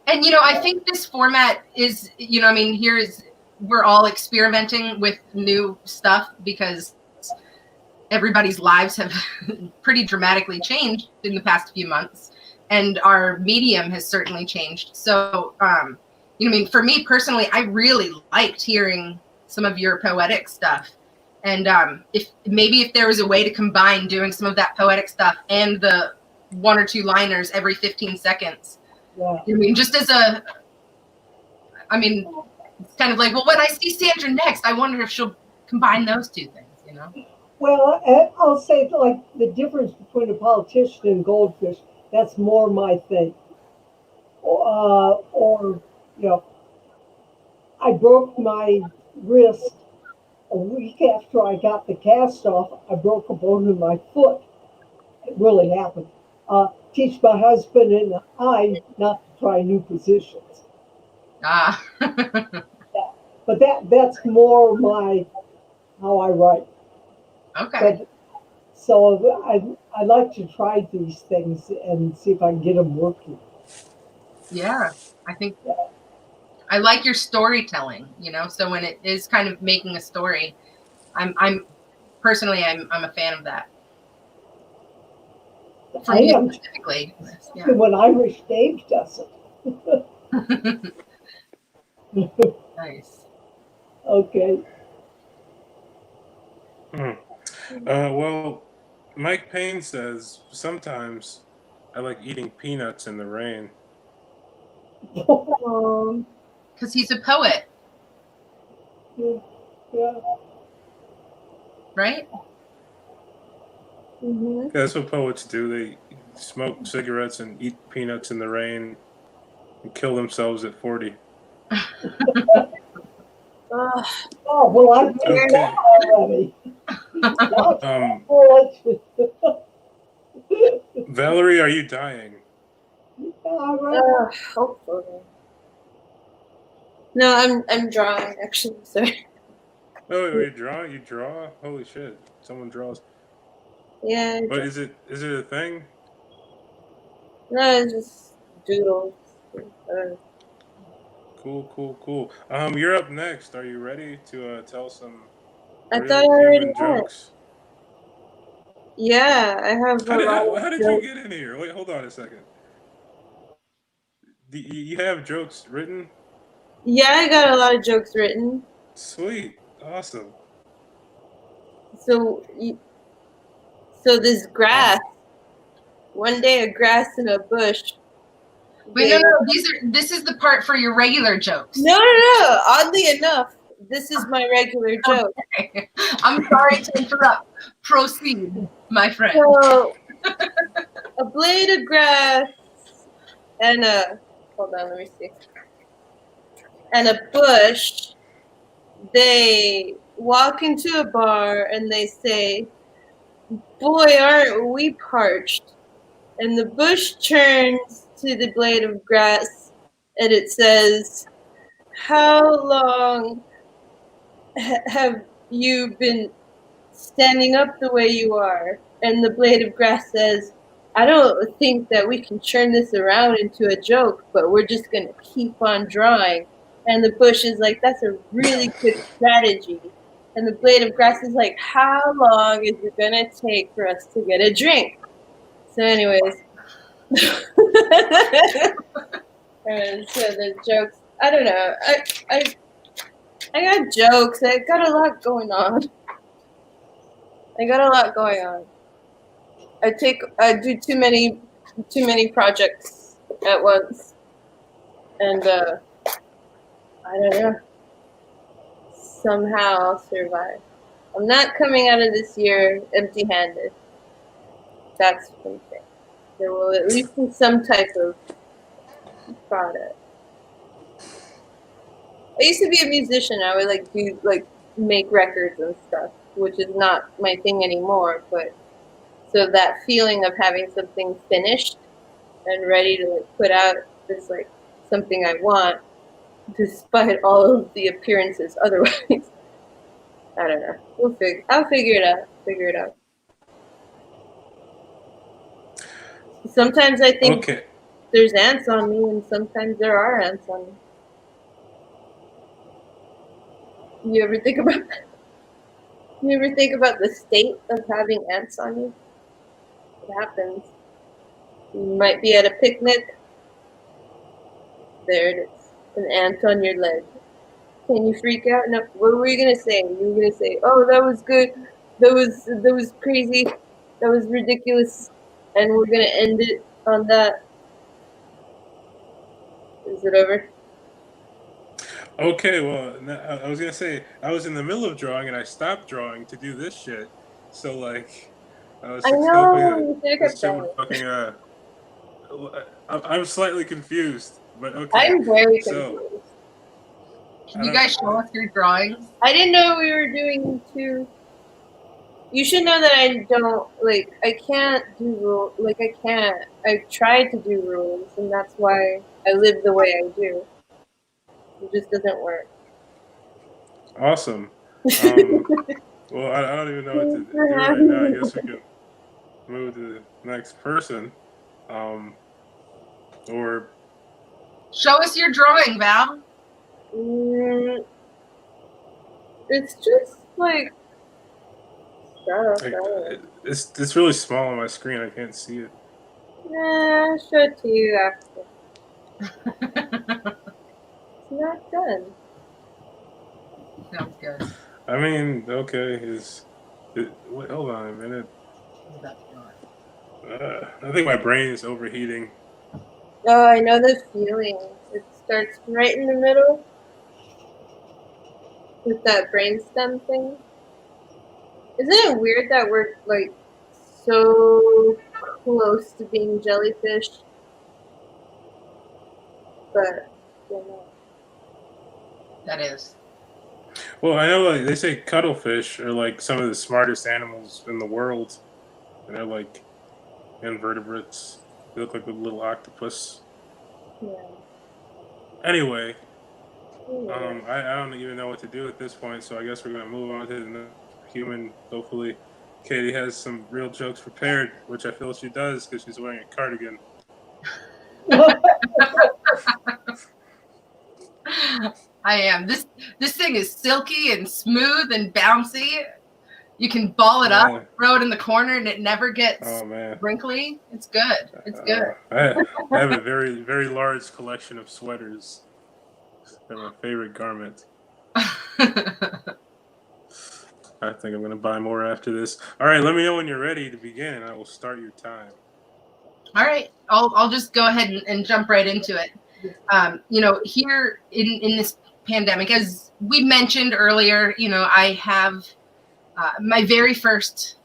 And, I think this format is, we're all experimenting with new stuff because everybody's lives have pretty dramatically changed in the past few months. And our medium has certainly changed. So, for me personally, I really liked hearing some of your poetic stuff. And if there was a way to combine doing some of that poetic stuff and the one or two liners every 15 seconds, just as it's kind of like, well, when I see Sandra next, I wonder if she'll combine those two things, Well, I'll say like the difference between a politician and goldfish, that's more my thing. I broke my wrist a week after I got the cast off. I broke a bone in my foot. It really happened. Teach my husband and I not to try new positions. But that's more how I write. Okay. So I like to try these things and see if I can get them working. Yeah, I think I like your storytelling. So when it is kind of making a story, I'm personally I'm a fan of that. For me specifically, yeah. When Irish Dave does it. Nice. Okay. Well, Mike Payne says sometimes I like eating peanuts in the rain. Because he's a poet. Yeah. Right? Mm-hmm. Yeah, that's what poets do. They smoke cigarettes and eat peanuts in the rain and kill themselves at 40. Oh, well, I've done that already. Valerie, are you dying? Hopefully. No, I'm drawing, actually. Sorry. Oh, you draw? You draw? Holy shit! Someone draws. Yeah. But is it a thing? No, it's just doodles. Cool. You're up next. Are you ready to tell some human jokes? Yeah, I have a lot. How did you get in here? Wait, hold on a second. You have jokes written? Yeah, I got a lot of jokes written. Sweet, awesome. So this grass. One day, a grass in a bush. Wait, no. This is the part for your regular jokes. No. Oddly enough, this is my regular joke. Okay. I'm sorry to interrupt. Proceed, my friend. So, a blade of grass and hold on, let me see. And a bush, they walk into a bar and they say, "Boy, aren't we parched?" And the bush turns to the blade of grass and it says, "How long have you been standing up the way you are?" And the blade of grass says, "I don't think that we can turn this around into a joke, but we're just going to keep on drawing." And the bush is like, "That's a really good strategy." And the blade of grass is like, "How long is it going to take for us to get a drink?" So anyways. And so the jokes, I don't know. I got jokes. I got a lot going on. I do too many projects at once, and I don't know. Somehow I'll survive. I'm not coming out of this year empty-handed. That's one thing. There will at least be some type of product. I used to be a musician. I would make records and stuff, which is not my thing anymore. But so that feeling of having something finished and ready to put out is something I want, despite all of the appearances otherwise. I don't know. I'll figure it out. Figure it out. Sometimes I think there's ants on me, and sometimes there are ants on me. You ever think about that? You ever think about the state of having ants on you? It happens. You might be at a picnic. There it is. An ant on your leg. Can you freak out? No. What were you gonna say? You were gonna say, "Oh, that was good. That was crazy. That was ridiculous," and we're gonna end it on that. Is it over? Okay, well, I was gonna say I was in the middle of drawing and I stopped drawing to do this shit. So I was I just know. hoping You that should this have shit kept would going. I'm slightly confused, but okay. I'm very So confused. Can you guys show us your drawings? I didn't know we were doing two. You should know that I don't I can't do rules. I can't. I tried to do rules, and that's why I live the way I do. It just doesn't work. awesome. Well, I don't even know what to do right now. I guess we can move to the next person. Or show us your drawing, Val. It's just stuff. It's really small on my screen. I can't see it. I'll show it to you after. It's not done. Sounds good. I mean, okay, wait, hold on a minute. I think my brain is overheating. Oh, I know the feeling. It starts right in the middle with that brainstem thing. Isn't it weird that we're so close to being jellyfish? But that is. Well, I know they say cuttlefish are some of the smartest animals in the world, and they're invertebrates. They look like a little octopus. Yeah. Anyway, I don't even know what to do at this point, so I guess we're gonna move on to the next human. Hopefully, Katie has some real jokes prepared, which I feel she does because she's wearing a cardigan. I am. This thing is silky and smooth and bouncy. You can ball it up, throw it in the corner, and it never gets wrinkly. It's good. It's good. I have a very, very large collection of sweaters. They're my favorite garment. I think I'm going to buy more after this. All right, let me know when you're ready to begin, and I will start your time. All right. I'll just go ahead and jump right into it. Here in this pandemic, as we mentioned earlier, I have my very first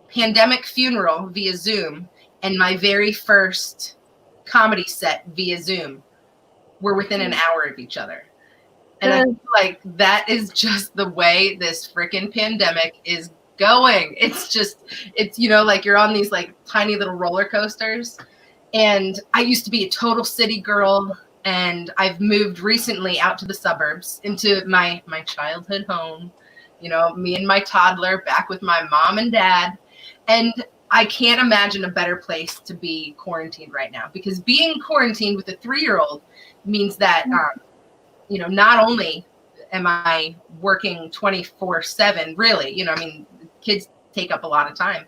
pandemic funeral via Zoom and my very first comedy set via Zoom were within an hour of each other. And I feel like that is just the way this freaking pandemic is going. It's you're on these tiny little roller coasters. And I used to be a total city girl, and I've moved recently out to the suburbs into my childhood home. Me and my toddler back with my mom and dad. And I can't imagine a better place to be quarantined right now, because being quarantined with a 3-year-old means that, not only am I working 24/7, really, kids take up a lot of time,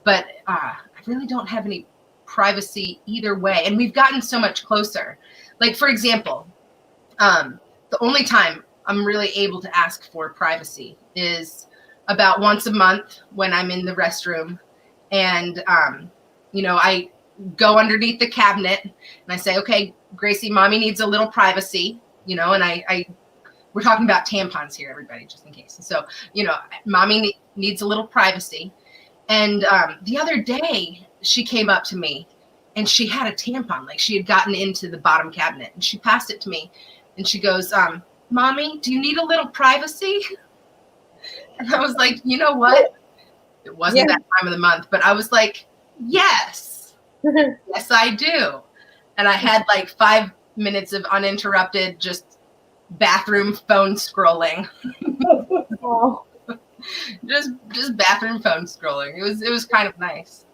but I really don't have any privacy either way. And we've gotten so much closer. For example, The only time I'm really able to ask for privacy is about once a month when I'm in the restroom, and I go underneath the cabinet and I say, okay, Gracie, mommy needs a little privacy, and we're talking about tampons here, everybody, just in case. So, mommy needs a little privacy. And the other day she came up to me and she had a tampon, like she had gotten into the bottom cabinet, and she passed it to me and she goes, mommy, do you need a little privacy? And I was like, you know what? It wasn't that time of the month, but I was like, yes, yes, I do. And I had like 5 minutes of uninterrupted, just bathroom phone scrolling. Oh. just bathroom phone scrolling. It was kind of nice.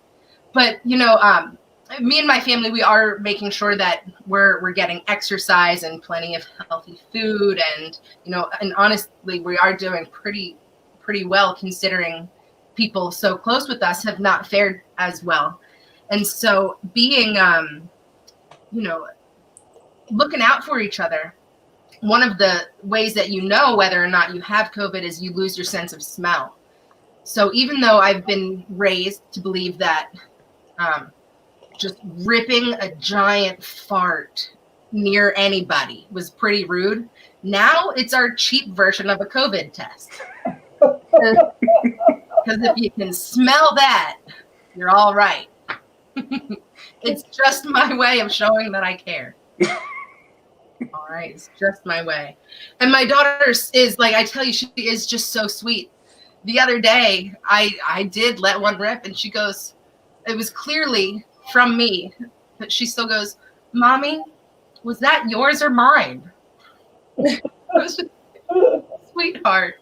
But me and my family, we are making sure that we're getting exercise and plenty of healthy food, and and honestly, we are doing pretty well, considering people so close with us have not fared as well. And so being looking out for each other, one of the ways that whether or not you have COVID is you lose your sense of smell. So even though I've been raised to believe that just ripping a giant fart near anybody was pretty rude, now it's our cheap version of a COVID test. Because if you can smell that, you're all right. It's just my way of showing that I care. All right, it's just my way. And my daughter is, like, I tell you, she is just so sweet. The other day, I did let one rip, and she goes, it was clearly from me, but she still goes, Mommy, was that yours or mine? I was just, sweetheart,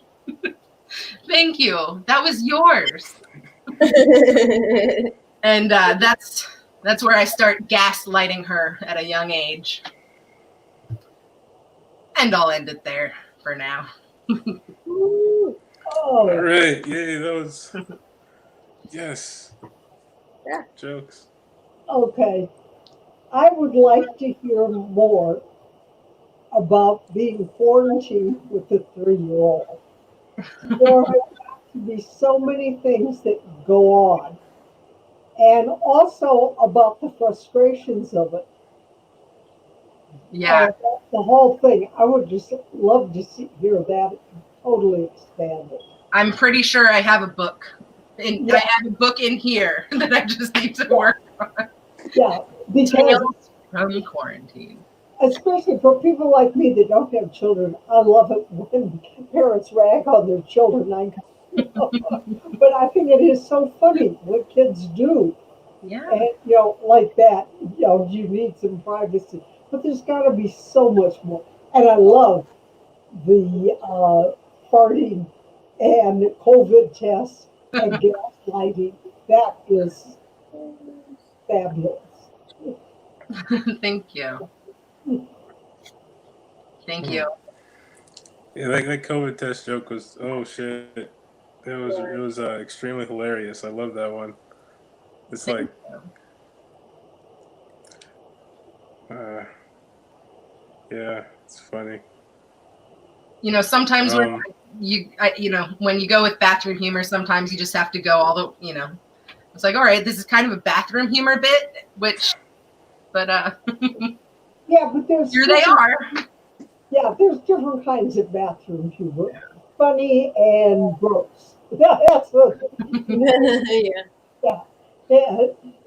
thank you. That was yours. And that's where I start gaslighting her at a young age. And I'll end it there for now. All right. Yay, that was... Yes. Yeah. Jokes. Okay. I would like to hear more about being quarantined with a 3-year-old. There have got to be so many things that go on. And also about the frustrations of it. Yeah. The whole thing. I would just love to hear that totally expanded. I'm pretty sure I have a book. I have a book in here that I just need to work on. Yeah, because Tales from quarantine. Especially for people like me that don't have children, I love it when parents rag on their children. But I think it is so funny what kids do. Yeah. And, like that, you need some privacy. But there's got to be so much more. And I love the farting and COVID tests and gaslighting. That is fabulous. Thank you. Thank you. Yeah, that COVID test joke was, oh shit. It was extremely hilarious. I love that one. It's like, yeah, it's funny. Sometimes when when you go with bathroom humor, sometimes you just have to go all the, it's like, all right, this is kind of a bathroom humor bit, but yeah, but here they are. Yeah, there's different kinds of bathroom humor. Funny and gross. That's what. Yeah.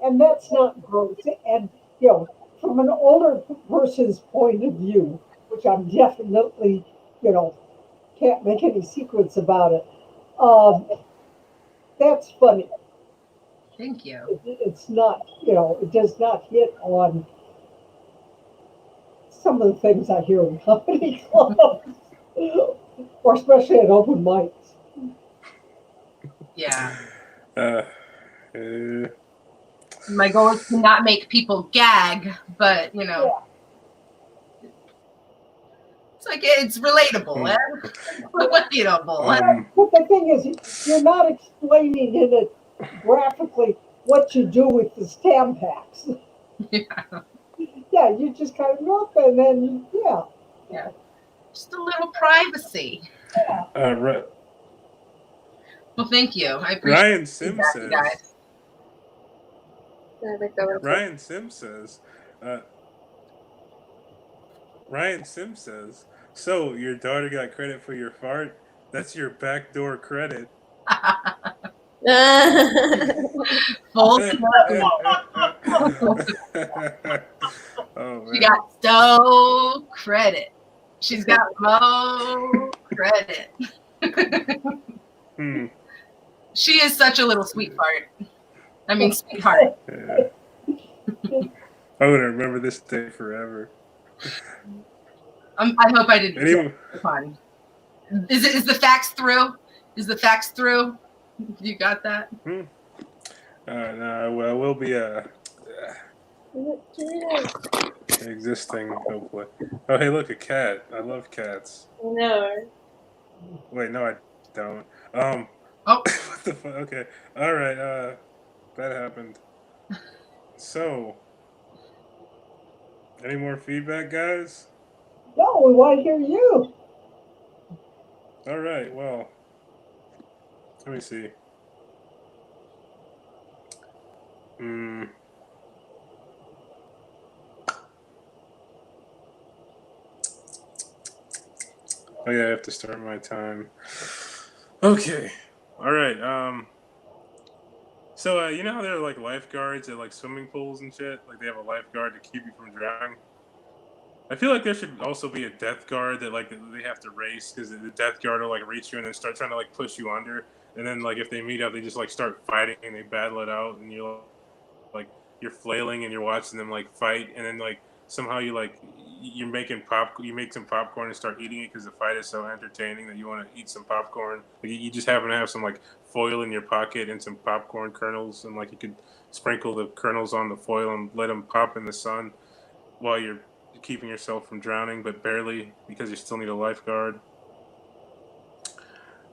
And that's not gross. And from an older person's point of view, which I'm definitely, can't make any secrets about it. That's funny. Thank you. It's not, it does not hit on some of the things I hear in comedy clubs, or especially at open mics. Yeah. My goal is to not make people gag, but it's like it's relatable. Relatable. But the thing is, you're not explaining in it graphically what you do with the stamp packs. Yeah. Yeah, you just kind of look and then Yeah. Just a little privacy. Well, thank you. I appreciate Ryan Sim that, you guys. says. I think that was Ryan Sim says. Ryan Sim says. So your daughter got credit for your fart? That's your backdoor credit. Full Oh She man. got so credit. She's got mo credit. Hmm. She is such a little sweetheart. I mean, sweetheart. Yeah. I'm gonna remember this day forever. I hope I didn't Anyway, fun. Is the fax through? Is the fax through? You got that? no, well, we'll be existing hopefully. Oh, hey, look, a cat. I love cats. no. Wait, no, I don't. Oh, What the fuck? Okay, all right. That happened. So, any more feedback, guys? No, we want to hear you. All right. Well, let me see. Hmm. Oh yeah, I have to start my time. Okay. All right. So you know how there are like lifeguards at like swimming pools and shit? Like they have a lifeguard to keep you from drowning. I feel like there should also be a death guard that like they have to race because the death guard will like reach you and then start trying to like push you under, and then like if they meet up, they just like start fighting and they battle it out, and like you're flailing and you're watching them like fight, and then like somehow you make some popcorn and start eating it because the fight is so entertaining that you want to eat some popcorn. Like you just happen to have some like foil in your pocket and some popcorn kernels, and like you could sprinkle the kernels on the foil and let them pop in the sun while you're keeping yourself from drowning, but barely because you still need a lifeguard.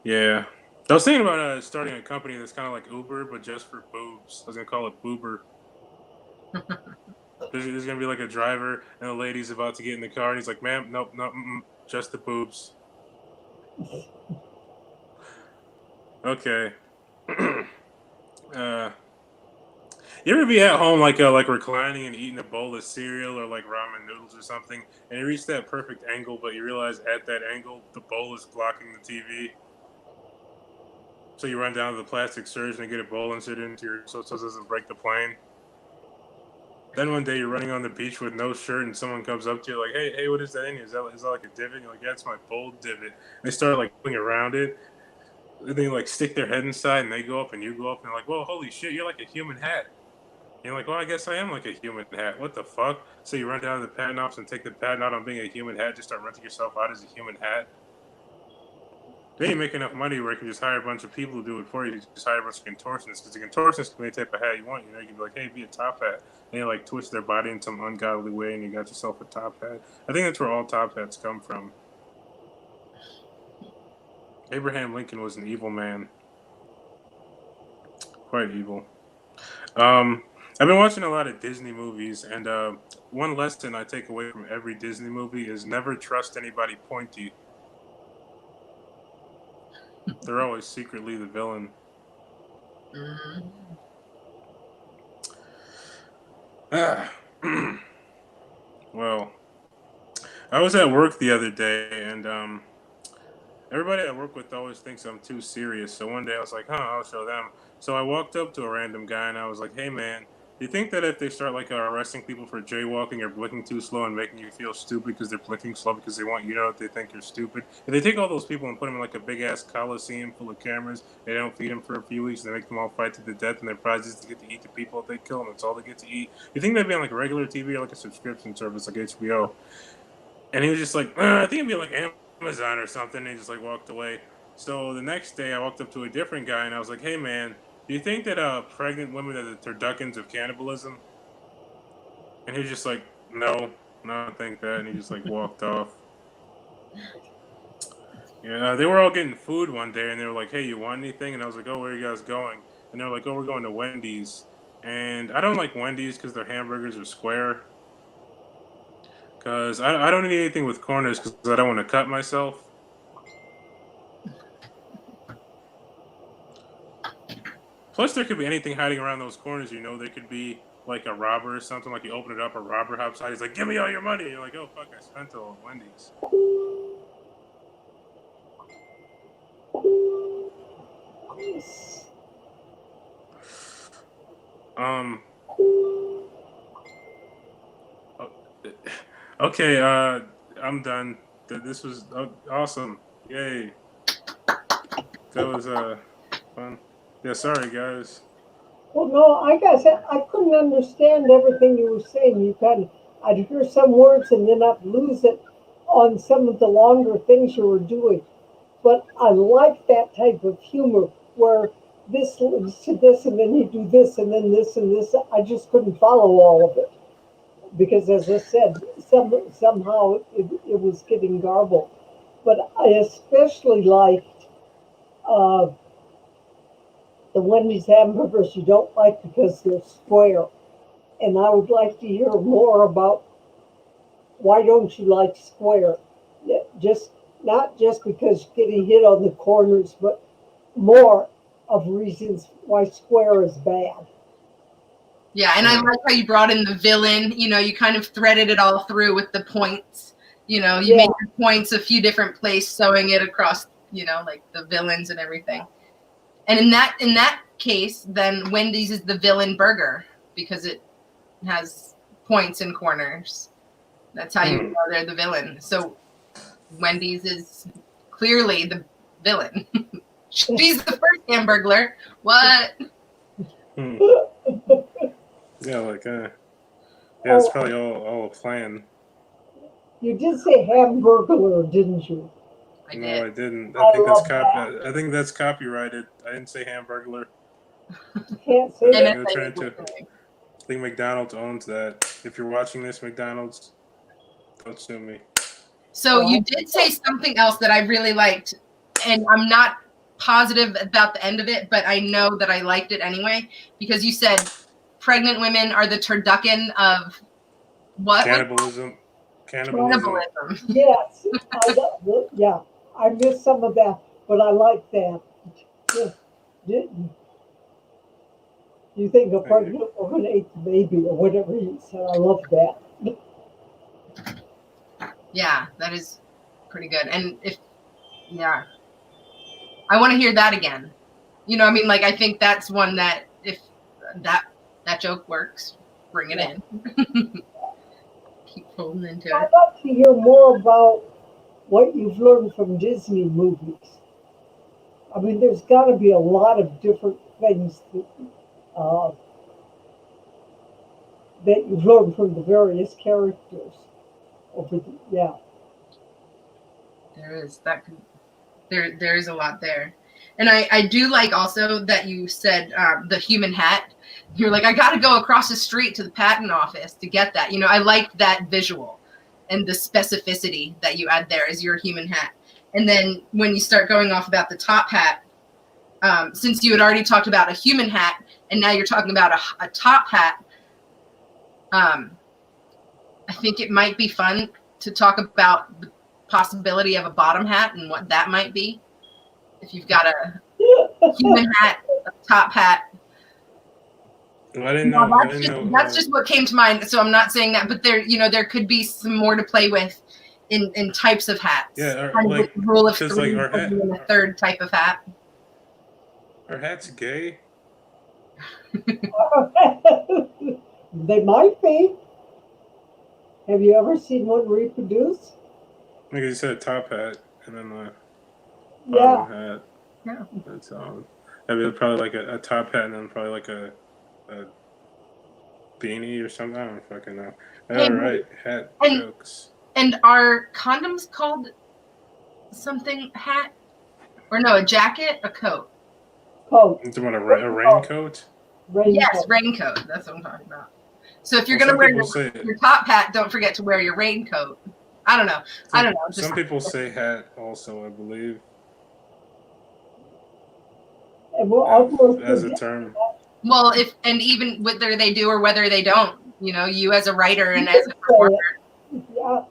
Yeah. I was thinking about starting a company that's kind of like Uber, but just for boobs. I was gonna call it Boober. There's gonna be like a driver, and the lady's about to get in the car, and he's like, "Ma'am, nope, no, just the boobs." Okay. uh, you ever be at home like reclining and eating a bowl of cereal or like ramen noodles or something, and you reach that perfect angle, but you realize at that angle the bowl is blocking the TV. So you run down to the plastic surgeon and get a bowl inserted into your so it doesn't break the plane. Then one day you're running on the beach with no shirt and someone comes up to you like, hey, what is that in you? Is that like a divot? And you're like, yeah, it's my bowl divot. And they start like going around it. And they like stick their head inside and they go up and you go up and they're like, whoa, holy shit, you're like a human hat. And you're like, well, I guess I am like a human hat. What the fuck? So you run down to the patent office and take the patent out on being a human hat, just start renting yourself out as a human hat. Then you make enough money where you can just hire a bunch of people to do it for you. You just hire a bunch of contortionists because the contortionists can be any type of hat you want. You know, you can be like, hey, be a top hat. And you like twist their body in some ungodly way and you got yourself a top hat. I think that's where all top hats come from. Abraham Lincoln was an evil man. Quite evil. I've been watching a lot of Disney movies, and one lesson I take away from every Disney movie is never trust anybody pointy. They're always secretly the villain. Well, I was at work the other day, and everybody I work with always thinks I'm too serious. So one day I was like, I'll show them. So I walked up to a random guy, and I was like, hey, man, do you think that if they start like arresting people for jaywalking or blinking too slow and making you feel stupid because they're blinking slow because they want you to know that they think you're stupid, if they take all those people and put them in like a big ass coliseum full of cameras, they don't feed them for a few weeks, and they make them all fight to the death, and their prize is to get to eat the people that they kill, and that's all they get to eat, you think they'd be on like regular TV or like a subscription service like HBO? And he was just like, I think it'd be like Amazon or something. And he just like walked away. So the next day, I walked up to a different guy and I was like, hey man, do you think that pregnant women are the turduckens of cannibalism? And he was just like, no, I don't think that. And he just like walked off. Yeah, they were all getting food one day and they were like, hey, you want anything? And I was like, oh, where are you guys going? And they were like, oh, we're going to Wendy's. And I don't like Wendy's because their hamburgers are square. Because I don't need anything with corners because I don't want to cut myself. Plus, there could be anything hiding around those corners. There could be like a robber or something. Like you open it up, a robber hops out. He's like, "Give me all your money." And you're like, "Oh fuck, I spent it all at Wendy's." Um. Okay. I'm done. This was awesome. Yay. That was fun. Yeah. Sorry, guys. Well, no, I guess I couldn't understand everything you were saying. I'd hear some words and then I'd lose it on some of the longer things you were doing. But I like that type of humor where this leads to this and then you do this and then this and this. I just couldn't follow all of it because, as I said, somehow it was getting garbled. But I especially liked uh, the Wendy's hamburgers you don't like because they're square. And I would like to hear more about why don't you like square? Just not just because getting hit on the corners, but more of reasons why square is bad. Yeah, and I like how you brought in the villain. You kind of threaded it all through with the points. You made the points a few different places, sewing it across, like the villains and everything. And in that case, then Wendy's is the villain burger because it has points and corners. That's how you know they're the villain. So Wendy's is clearly the villain. She's the first Hamburglar. What? Yeah, like it's probably all a plan. You did say Hamburglar, didn't you? No, I didn't. I think that's copyrighted. I didn't say Hamburglar. You can't say that. I think McDonald's owns that. If you're watching this, McDonald's, don't sue me. So you did say something else that I really liked, and I'm not positive about the end of it, but I know that I liked it anyway, because you said pregnant women are the turducken of what? Cannibalism. Yes. I missed some of that, but I like that. You think a pregnant woman ate the baby or whatever you said. I love that. Yeah, that is pretty good. And I want to hear that again. I think that's one that if that joke works, bring it in. Keep pulling into it. I'd like to hear more about what you've learned from Disney movies. I mean, there's got to be a lot of different things that you've learned from the various characters. There is there is a lot there. And I do like also that you said the human hat. You're like, I got to go across the street to the patent office to get that. I like that visual and the specificity that you add there as your human hat. And then when you start going off about the top hat, since you had already talked about a human hat and now you're talking about a top hat, I think it might be fun to talk about the possibility of a bottom hat and what that might be. If you've got a human hat, a top hat. Well, I didn't know. That's just what came to mind. So I'm not saying that, but there could be some more to play with in types of hats. Yeah, like the rule of three, like and a third type of hat. Are hats gay? They might be. Have you ever seen one reproduce? Like you said, top hat and then the bottom hat. Yeah. That's maybe probably like a top hat and then probably like a beanie or something. I don't fucking know. All right, hat jokes. And are condoms called something hat? Or no, a jacket, a coat? Coat. You talking about a raincoat? Yes, raincoat. That's what I'm talking about. So if you're going to wear your top hat, don't forget to wear your raincoat. I don't know. Some people say hat also, I believe. As a term. Well, even whether they do or whether they don't, you as a writer and as a performer. Yeah.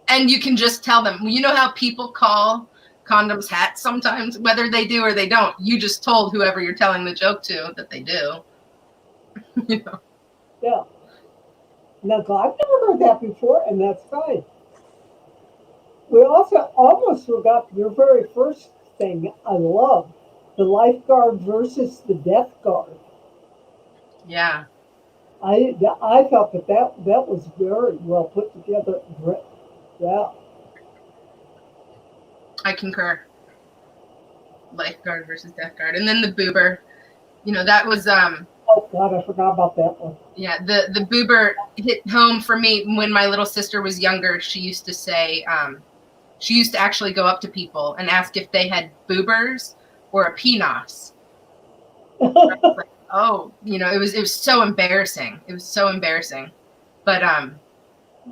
And you can just tell them. You know how people call condoms hats sometimes, whether they do or they don't. You just told whoever you're telling the joke to that they do. You know? Yeah. Now, I've never heard that before, and that's fine. We also almost forgot your very first thing I love, the lifeguard versus the death guard. Yeah. I felt that was very well put together. Yeah. I concur. Lifeguard versus death guard. And then the boober. You know, that was Oh God, I forgot about that one. yeah, the boober hit home for me when my little sister was younger. She used to say, she used to actually go up to people and ask if they had boobers or a penis. Like, oh, you know, it was so embarrassing. It was so embarrassing. But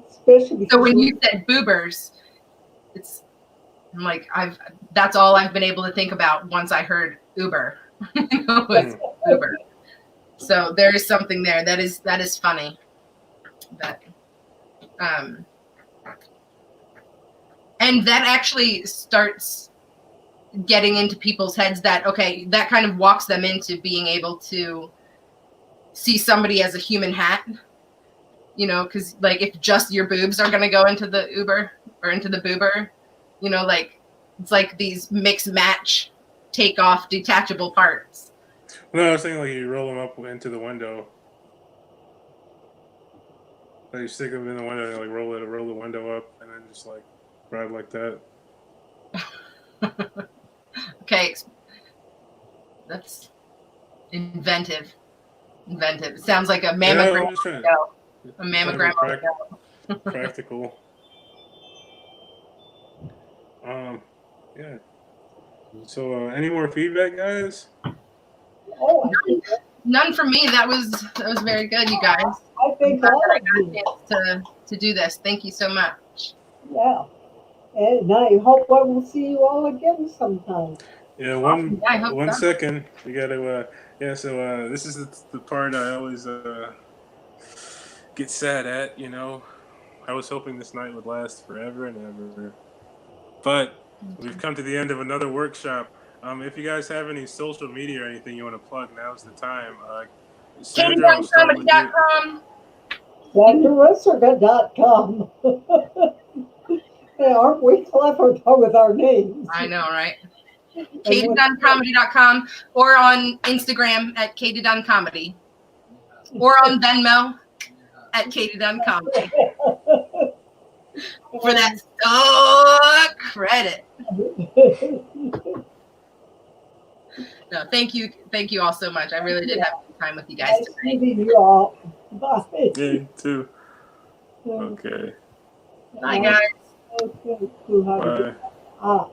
Especially because so when you said boobers, it's I'm like that's all I've been able to think about once I heard Uber. You know, was Uber. So there is something there that is funny. That and that actually starts getting into people's heads that okay, that kind of walks them into being able to see somebody as a human hat. You know, because like if just your boobs are gonna go into the Uber or into the boober, you know, like it's like these mix match take off detachable parts. No, I was thinking like you roll them up into the window. Like you stick them in the window and like roll the window up, and then just like ride like that. Okay, that's inventive. It sounds like a mammogram. Yeah, I'm just trying A mammogram. practical. Yeah. So, any more feedback, guys? oh, None from me. That was very good, you guys. I think Glad all that I of got a you. chance to do this. Thank you so much. Yeah. And I hope I will see you all again sometime. Yeah, Yeah, I hope one so. second. We gotta. Yeah. So, this is the part I always get sad at. You know, I was hoping this night would last forever and ever, but we've come to the end of another workshop. If you guys have any social media or anything you want to plug, now's the time. Sandra, I'll start with you. KatyDunnComedy.com. SandraResser.com. Hey, aren't we clever with our names? I know, right? And with- KatyDunnComedy.com or on Instagram at KatyDunnComedy or on Venmo at KatyDunnComedy for that credit. No, thank you all so much. I really did have a good time with you guys Nice tonight. meeting you all. Bye. Yeah, you too. Okay. Bye, guys. Okay, cool. Have a good- Bye.